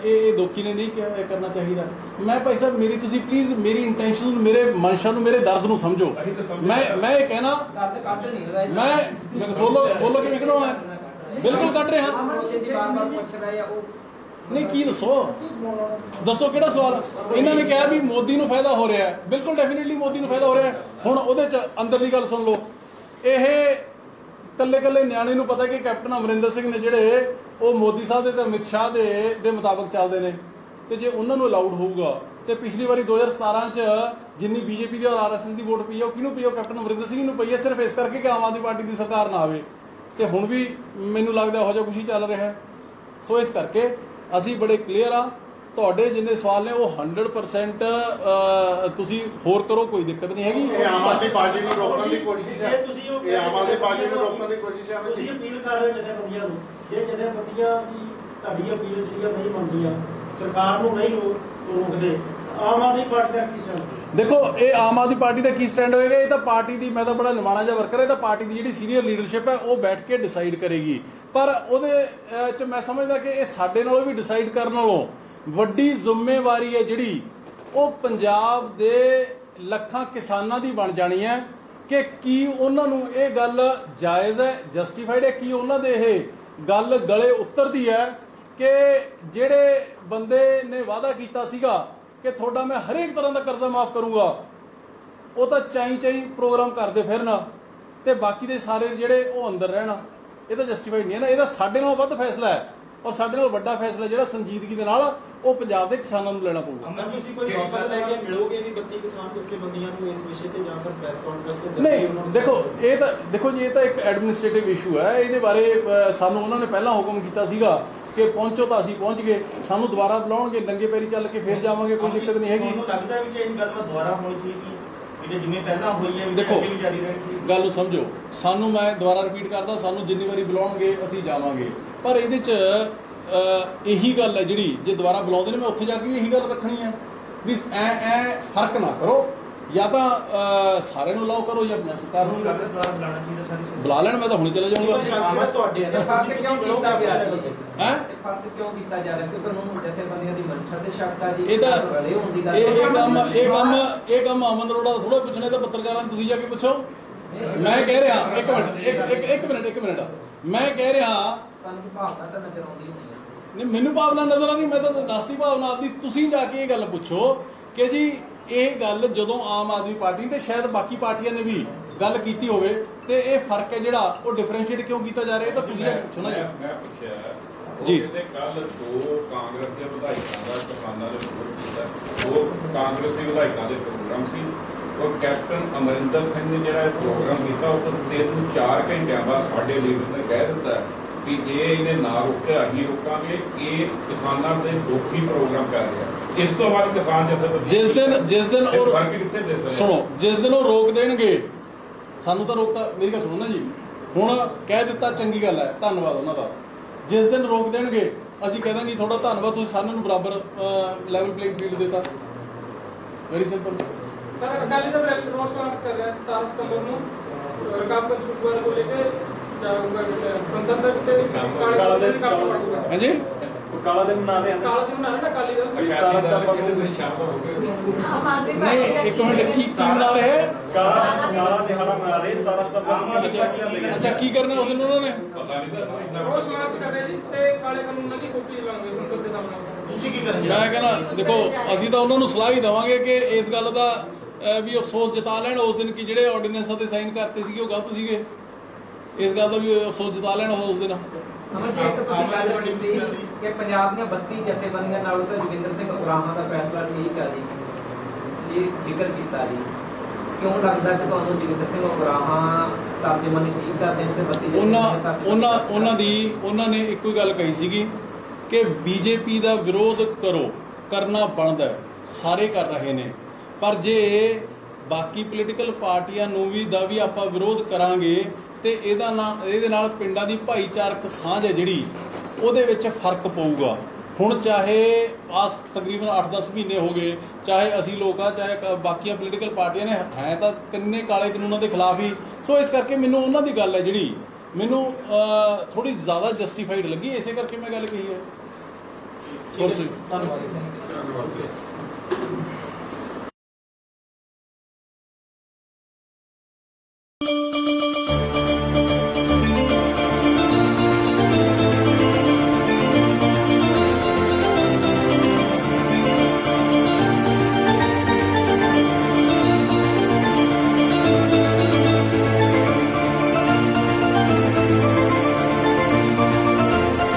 ਇਹ ਦੋਖੀ ਨੇ ਨਹੀਂ ਕਰਨਾ ਚਾਹੀਦਾ। ਮੈਂ ਭਾਈ ਸਾਹਿਬ ਮੇਰੀ, ਤੁਸੀਂ ਪਲੀਜ਼ ਮੇਰੀ ਇੰਟੈਂਸ਼ਨ ਨੂੰ, ਮੇਰੇ ਮਨਸ਼ਾ ਨੂੰ, ਮੇਰੇ ਦਰਦ ਨੂੰ ਸਮਝੋ। ਮੈਂ ਇਹ ਕਹਿਣਾ, ਦਰਦ ਕੱਢ ਨਹੀਂ ਰਿਹਾ, ਮੈਂ ਬੋਲੋ ਕਿਵੇਂ ਕਢਾਉਣਾ, ਬਿਲਕੁਲ ਕੱਢ ਰਿਹਾ। ਪੁੱਛ ਰਹੇ ਆ ਉਹ ਨਹੀਂ ਕੀ ਦੱਸੋ ਕਿਹੜਾ ਸਵਾਲ? ਇਹਨਾਂ ਨੇ ਕਿਹਾ ਵੀ ਮੋਦੀ ਨੂੰ ਫਾਇਦਾ ਹੋ ਰਿਹਾ ਹੈ, ਬਿਲਕੁਲ ਡੈਫੀਨਿਟਲੀ ਮੋਦੀ ਨੂੰ ਫਾਇਦਾ ਹੋ ਰਿਹਾ ਹੈ। ਹੁਣ ਉਹਦੇ ਚ ਅੰਦਰਲੀ ਗੱਲ ਸੁਣ ਲਓ, ਇਹ ਕੱਲੇ ਨਿਆਣੇ ਨੂੰ ਪਤਾ ਕਿ ਕੈਪਟਨ ਅਮਰਿੰਦਰ ਸਿੰਘ ਨੇ ਜਿਹੜੇ ਉਹ ਮੋਦੀ ਸਾਹਿਬ ਦੇ ਤੇ ਅਮਿਤ ਸ਼ਾਹ ਦੇ ਮੁਤਾਬਕ ਚੱਲਦੇ ਨੇ, ਤੇ ਜੇ ਉਹਨਾਂ ਨੂੰ ਅਲਾਉਡ ਹੋਊਗਾ, ਤੇ ਪਿਛਲੀ ਵਾਰੀ 2017 ਚ ਜਿੰਨੀ ਬੀਜੇਪੀ ਦੀ ਔਰ ਆਰਐਸਐਸ ਦੀ ਵੋਟ ਪਈ ਹੈ ਉਹ ਕਿਹਨੂੰ ਪਈ? ਉਹ ਕੈਪਟਨ ਅਮਰਿੰਦਰ ਸਿੰਘ ਨੂੰ ਪਈ ਹੈ, ਸਿਰਫ ਇਸ ਕਰਕੇ ਕਿ ਆਮ ਆਦਮੀ ਪਾਰਟੀ ਦੀ ਸਰਕਾਰ ਨਾ ਆਵੇ। ਤੇ ਹੁਣ ਵੀ ਮੈਨੂੰ ਲੱਗਦਾ ਇਹੋ ਜਿਹਾ ਕੁਛ ਹੀ ਚੱਲ ਰਿਹਾ ਹੈ। ਸੋ ਇਸ ਕਰਕੇ ਅਸੀਂ ਬੜੇ ਕਲੀਅਰ ਆ, ਤੁਹਾਡੇ ਜਿੰਨੇ ਸਵਾਲ ਨੇ ਉਹ 100% ਤੁਸੀਂ ਹੋਰ ਕਰੋ, ਕੋਈ ਦਿੱਕਤ ਨਹੀਂ ਹੈਗੀ। ਇਹ ਆਮ ਆਦਮੀ ਪਾਰਟੀ ਨੂੰ ਰੋਕਣ ਦੀ ਕੋਸ਼ਿਸ਼ ਹੈ, ਇਹ ਆਮ ਆਦਮੀ ਪਾਰਟੀ ਨੂੰ ਰੋਕਣ ਦੀ ਕੋਸ਼ਿਸ਼ ਹੈ। ਤੁਸੀਂ ਅਪੀਲ ਕਰ ਰਹੇ ਹੋ ਜਥੇਬੰਦੀਆਂ ਨੂੰ, ਜੇ ਜਥੇਬੰਦੀਆਂ ਦੀ ਤੁਹਾਡੀ ਅਪੀਲ ਜਿਹੜੀਆਂ ਨਹੀਂ ਮੰਨਦੀਆਂ, ਸਰਕਾਰ ਨੂੰ ਨਹੀਂ ਰੋਕਦੇ, ਆਮ ਆਦਮੀ ਪਾਰਟੀ ਦਾ ਕੀ ਸਟੈਂਡ? ਦੇਖੋ ਇਹ ਆਮ ਆਦਮੀ ਪਾਰਟੀ ਦਾ ਕੀ ਸਟੈਂਡ ਹੋਏਗਾ, ਇਹ ਤਾਂ ਪਾਰਟੀ ਦੀ, ਮੈਂ ਤਾਂ ਬੜਾ ਨਿਮਾਣਾ ਜਿਹਾ ਵਰਕਰ ਹੈ, ਇਹ ਤਾਂ ਪਾਰਟੀ ਦੀ ਜਿਹੜੀ ਸੀਨੀਅਰ ਲੀਡਰਸ਼ਿਪ ਹੈ ਉਹ ਬੈਠ ਕੇ ਡਿਸਾਈਡ ਕਰੇਗੀ। ਪਰ ਉਹਦੇ ਚ ਮੈਂ ਸਮਝਦਾ ਕਿ ਇਹ ਸਾਡੇ ਨਾਲੋਂ ਵੀ ਡਿਸਾਈਡ ਕਰਨ ਨਾਲੋਂ ਵੱਡੀ ਜ਼ਿੰਮੇਵਾਰੀ ਹੈ ਜਿਹੜੀ ਉਹ ਪੰਜਾਬ ਦੇ ਲੱਖਾਂ ਕਿਸਾਨਾਂ ਦੀ ਬਣ ਜਾਣੀ ਹੈ ਕਿ ਕੀ ਉਹਨਾਂ ਨੂੰ ਇਹ ਗੱਲ ਜਾਇਜ਼ ਹੈ, ਜਸਟੀਫਾਈਡ ਹੈ, ਕੀ ਉਹਨਾਂ ਦੇ ਇਹ ਗੱਲ ਗਲੇ ਉਤਰਦੀ ਹੈ ਕਿ ਜਿਹੜੇ ਬੰਦੇ ਨੇ ਵਾਅਦਾ ਕੀਤਾ ਸੀਗਾ ਕਿ ਤੁਹਾਡਾ ਮੈਂ ਹਰੇਕ ਤਰ੍ਹਾਂ ਦਾ ਕਰਜ਼ਾ ਮਾਫ ਕਰੂੰਗਾ, ਉਹ ਤਾਂ ਚਾਈ ਪ੍ਰੋਗਰਾਮ ਕਰਦੇ ਫਿਰਨ ਤੇ ਬਾਕੀ ਦੇ ਸਾਰੇ ਜਿਹੜੇ ਉਹ ਅੰਦਰ ਰਹਿਣ। ਇਹ ਤਾਂ ਜਸਟੀਫਾਈਡ ਨਹੀਂ ਹੈ ਨਾ। ਇਹਦਾ ਸਾਡੇ ਨਾਲੋਂ ਵੱਧ ਫੈਸਲਾ ਹੈ ਔਰ ਸਾਡੇ ਨਾਲੋਂ ਵੱਡਾ ਫੈਸਲਾ ਜਿਹੜਾ ਸੰਜੀਦਗੀ ਦੇ ਨਾਲ ਉਹ ਪੰਜਾਬ ਦੇ ਕਿਸਾਨਾਂ ਨੂੰ ਲੈਣਾ ਪਊਗਾ। ਅੰਦਰ ਤੁਸੀਂ ਕੋਈ ਵਫਦ ਲੈ ਕੇ ਮਿਲੋਗੇ ਵੀ 32 ਕਿਸਾਨ ਜਥੇਬੰਦੀਆਂ ਨੂੰ ਇਸ ਵਿਸ਼ੇ ਤੇ ਜਾਂ ਫਿਰ ਪ੍ਰੈਸ ਕਾਨਫਰੰਸ ਤੇ? ਨਹੀਂ ਦੇਖੋ ਜੀ ਇਹ ਤਾਂ ਇੱਕ ਐਡਮਿਨਿਸਟ੍ਰੇਟਿਵ ਇਸ਼ੂ ਹੈ। ਇਹਦੇ ਬਾਰੇ ਸਾਨੂੰ ਉਹਨਾਂ ਨੇ ਪਹਿਲਾਂ ਹੁਕਮ ਕੀਤਾ ਸੀਗਾ ਕਿ ਪਹੁੰਚੋ, ਤਾਂ ਅਸੀਂ ਪਹੁੰਚ ਗਏ। ਸਾਨੂੰ ਦੁਬਾਰਾ ਬੁਲਾਉਣਗੇ, ਨੰਗੇ ਪੈਰੀ ਚੱਲ ਕੇ ਫੇਰ ਜਾਵਾਂਗੇ, ਕੋਈ ਦਿੱਕਤ ਨਹੀਂ ਹੈਗੀ। ਤੁਹਾਨੂੰ ਲੱਗਦਾ ਵੀ ਕਿ ਇਹ ਗੱਲ ਦੁਬਾਰਾ ਹੋਣੀ ਚਾਹੀਦੀ ਹੈ, ਜਿਵੇਂ ਪਹਿਲਾਂ ਹੋਈ ਹੈ, ਦੇਖੋ ਵੀ ਜਾਰੀ ਰਹਿਣੀ? ਗੱਲ ਨੂੰ ਸਮਝੋ, ਸਾਨੂੰ ਮੈਂ ਦੁਬਾਰਾ ਰਿਪੀਟ ਕਰਦਾ, ਸਾਨੂੰ ਜਿੰਨੀ ਵਾਰੀ ਬੁਲਾਉਣਗੇ ਅਸੀਂ ਜਾਵਾਂਗੇ। ਪਰ ਇਹਦੇ 'ਚ ਇਹੀ ਗੱਲ ਹੈ ਜਿਹੜੀ, ਜੇ ਦੁਬਾਰਾ ਬੁਲਾਉਂਦੇ ਨੇ ਮੈਂ ਉੱਥੇ ਜਾ ਕੇ ਵੀ ਇਹੀ ਗੱਲ ਰੱਖਣੀ ਹੈ ਵੀ ਐ ਫਰਕ ਨਾ ਕਰੋ, ਜਾਂ ਤਾਂ ਸਾਰਿਆਂ ਨੂੰ ਅਲਾਓ ਕਰੋ ਜਾਂ ਪੰਜਾਬ ਸਰਕਾਰ ਨੂੰ ਦੁਬਾਰਾ ਬੁਲਾਉਣਾ ਚਾਹੀਦਾ। ਬੁਲਾ ਲੈਣ, ਮੈਂ ਤਾਂ ਹੁਣੇ ਚਲੇ ਜਾਊਂਗਾ। ਤੁਹਾਡੇ ਫਰਕ ਕਿਉਂ ਕੀਤਾ ਗਿਆ ਹੈ ਫਰਕ ਕਿਉਂ ਕੀਤਾ ਜਾ ਰਿਹਾ? ਕਿਉਂਕਿ ਕਾਨੂੰਨ ਜਥੇਬੰਦੀਆਂ ਦੀ ਮਨਸ਼ਾ ਤੇ ਸ਼ੱਕ ਆ ਜੀ। ਇਹ ਤਾਂ ਰਲੇ ਹੋਣ ਦੀ ਗੱਲ, ਇਹ ਕੰਮ ਅਮਨ ਅਰੋੜਾ ਦਾ ਥੋੜਾ ਪੁੱਛਣਾ, ਤਾਂ ਪੱਤਰਕਾਰਾਂ ਨੂੰ ਤੁਸੀਂ ਜਾ ਕੇ ਪੁੱਛੋ। ਮੈਂ ਕਹਿ ਰਿਹਾ ਇੱਕ ਮਿੰਟ ਮੈਂ ਕਹਿ ਰਿਹਾ ਤੁਹਾਨੂੰ ਭਾਵਨਾ ਤਾਂ ਨਜ਼ਰ ਆਉਂਦੀ ਹੋਣੀ ਹੈ। ਨਹੀਂ, ਮੈਨੂੰ ਭਾਵਨਾ ਨਜ਼ਰ ਆ ਨਹੀਂ, ਮੈਂ ਤਾਂ ਦੱਸਦੀ ਭਾਵਨਾ ਆਪਦੀ। ਤੁਸੀਂ ਜਾ ਕੇ ਇਹ ਗੱਲ ਪੁੱਛੋ ਕਿ ਜੀ ਇਹ ਗੱਲ ਜਦੋਂ ਆਮ ਆਦਮੀ ਪਾਰਟੀ ਤੇ ਸ਼ਾਇਦ ਬਾਕੀ ਪਾਰਟੀਆਂ ਨੇ ਵੀ ਗੱਲ ਕੀਤੀ ਹੋਵੇ ਤੇ ਇਹ ਫਰਕ ਹੈ ਜਿਹੜਾ ਉਹ ਡਿਫਰੈਂਸ਼ੀਏਟ ਕਿਉਂ ਕੀਤਾ ਜਾ ਰਿਹਾ, ਇਹ ਤਾਂ ਤੁਸੀਂ ਜਾ ਕੇ ਪੁੱਛੋ ਨਾ ਜੀ। ਮੈਂ ਪੁੱਛਿਆ ਜੀ ਤੇ ਕੱਲ 2 ਕਾਂਗਰਸ ਦੇ ਵਿਧਾਇਕਾਂ ਦਾ ਕਿਸਾਨਾਂ ਦੇ ਵਿਰੋਧ ਕੀਤਾ, 2 ਕਾਂਗਰਸੀ ਵਿਧਾਇਕਾਂ ਦੇ ਪ੍ਰੋਗਰਾਮ ਸੀ, ਔਰ ਕੈਪਟਨ ਅਮਰਿੰਦਰ ਸਿੰਘ ਨੇ ਜਿਹੜਾ ਇਹ ਪ੍ਰੋਗਰਾਮ ਕੀਤਾ ਉਹ ਤੋਂ 3-4 ਘੰਟਿਆਂ ਬਾਅਦ ਸਾਡੇ ਲੀਡਰ ਨੇ ਕਹਿ ਦਿੱਤਾ ਕਿ ਇਹਨੇ ਨਾ ਰੋਕਿਆ, ਅਸੀਂ ਰੋਕਾਂਗੇ, ਇਹ ਕਿਸਾਨਾਂ ਦੇ ਦੋਖੀ ਪ੍ਰੋਗਰਾਮ ਕਰ ਰਿਹਾ। ਇਸ ਤੋਂ ਬਾਅਦ ਕਿਸਾਨ ਜਿਸ ਦਿਨ ਉਹ ਫਰਕ ਕਿੱਥੇ ਦਿਸ ਰਿਹਾ? ਸੁਣੋ, ਜਿਸ ਦਿਨ ਉਹ ਰੋਕ ਦੇਣਗੇ, ਸਾਨੂੰ ਤਾਂ ਰੋਕਤਾ, ਮੇਰੀ ਗੱਲ ਸੁਣੋ ਨਾ ਜੀ, ਹੁਣ ਕਹਿ ਦਿੱਤਾ ਚੰਗੀ ਗੱਲ ਹੈ, ਧੰਨਵਾਦ ਉਹਨਾਂ ਦਾ। ਜਿਸ ਦਿਨ ਰੋਕ ਦੇਣਗੇ ਅਸੀਂ ਕਹਿ ਦਾਂਗੇ ਤੁਹਾਡਾ ਧੰਨਵਾਦ, ਤੁਸੀਂ ਸਾਨੂੰ ਨੂੰ ਬਰਾਬਰ ਲੈਵਲ ਪਲੇਇੰਗ ਫੀਲਡ ਦਿੱਤਾ। Very simple. Sir Akali Dal रोष मार्च कर रहे हैं 17 सितंबर को रकाबगंज गुरुद्वारा को लेके संसद से काला दिन हाँ जी ਕਾਲਾ ਦਿਨ ਮਨਾ ਰਹੇ काला दिन मना रहे ना अकाली दल नहीं एक मिनट की बना रहे हैं ਕਾਲਾ ਦਿਹਾੜਾ ਮਨਾ ਰਹੇ 17 ਸਤੰਬਰ अच्छा की करना उस दिन उन्होंने ਪਤਾ ਨਹੀਂ ਤਾਂ रोष मार्च कर रहे जी ते काले कानूਨਾਂ ਦੀ ਕਾਪੀ ਲਾਉਂਗੇ ਸੰਸਦ ਦੇ ਸਾਹਮਣੇ ਤੁਸੀਂ ਕੀ ਕਰਨਗੇ ਮੈਂ ਕਹਿੰਦਾ ਦੇਖੋ ਅਸੀਂ ਤਾਂ ਉਹਨਾਂ ਨੂੰ ਸਲਾਹ ਹੀ ਦੇਵਾਂਗੇ ਕਿ ਇਸ ਗੱਲ ਦਾ ਵੀ ਅਫਸੋਸ ਜਤਾ ਲੈਣ ਉਸ ਦਿਨ ਕਿ ਜਿਹੜੇ ਆਰਡੀਨੈਂਸਾਂ ਤੇ ਸਾਈਨ ਕਰਤੇ ਸੀਗੇ ਉਹ ਗਲਤ ਸੀਗੇ ਇਸ ਗੱਲ ਦਾ ਵੀ ਅਫਸੋਸ ਜਤਾ ਲੈਣ ਉਸ ਦਿਨ ਅਮਨ ਜੀ ਇੱਕ ਤੁਸੀਂ ਗੱਲ ਕੀਤੀ ਕਿ ਪੰਜਾਬ ਦੀਆਂ 32 ਜਥੇਬੰਦੀਆਂ ਨਾਲੋਂ ਤਾਂ ਜੋਗਿੰਦਰ ਸਿੰਘ ਉਰਾਹਾਂ ਦਾ ਫੈਸਲਾ ਠੀਕ ਆ ਜੀ ਇਹ ਜ਼ਿਕਰ ਕੀਤਾ ਜੀ ਕਿਉਂ ਲੱਗਦਾ ਕਿ ਤੁਹਾਨੂੰ ਜੋਗਿੰਦਰ ਸਿੰਘ ਉਰਾਹਾਂ ਤਰਜਮਾਨੀ ਠੀਕ ਕਰਦੇ ਨੇ ਤੇ 32 ਉਹਨਾਂ ਨੇ ਇੱਕੋ ਹੀ ਗੱਲ ਕਹੀ ਸੀਗੀ ਕਿ ਬੀਜੇਪੀ ਦਾ ਵਿਰੋਧ ਕਰਨਾ ਬਣਦਾ ਹੈ, ਸਾਰੇ ਕਰ ਰਹੇ ਨੇ, ਪਰ ਜੇ ਬਾਕੀ ਪੋਲੀਟੀਕਲ ਪਾਰਟੀਆਂ ਨੂੰ ਵੀ ਆਪਾਂ ਵਿਰੋਧ ਕਰਾਂਗੇ ਤੇ ਇਹਦੇ ਨਾਲ ਪਿੰਡਾਂ ਦੀ ਭਾਈਚਾਰਕ ਸਾਂਝ ਹੈ ਜਿਹੜੀ ਉਹਦੇ ਵਿੱਚ ਫਰਕ ਪਊਗਾ। ਹੁਣ ਚਾਹੇ ਆਸ ਤਕਰੀਬਨ 8-10 ਮਹੀਨੇ ਹੋ ਗਏ, ਚਾਹੇ ਅਸੀਂ ਲੋਕ ਆ ਚਾਹੇ ਬਾਕੀਆਂ ਪੋਲੀਟੀਕਲ ਪਾਰਟੀਆਂ ਨੇ ਹੈ ਤਾਂ ਕਿੰਨੇ ਕਾਲੇ ਕਾਨੂੰਨਾਂ ਦੇ ਖਿਲਾਫ ਹੀ। ਸੋ ਇਸ ਕਰਕੇ ਮੈਨੂੰ ਉਹਨਾਂ ਦੀ ਗੱਲ ਹੈ ਜਿਹੜੀ ਮੈਨੂੰ ਥੋੜੀ ਜ਼ਿਆਦਾ ਜਸਟੀਫਾਈਡ ਲੱਗੀ, ਇਸੇ ਕਰਕੇ ਮੈਂ ਗੱਲ ਕਹੀ ਹੈ। ਧੰਨਵਾਦ।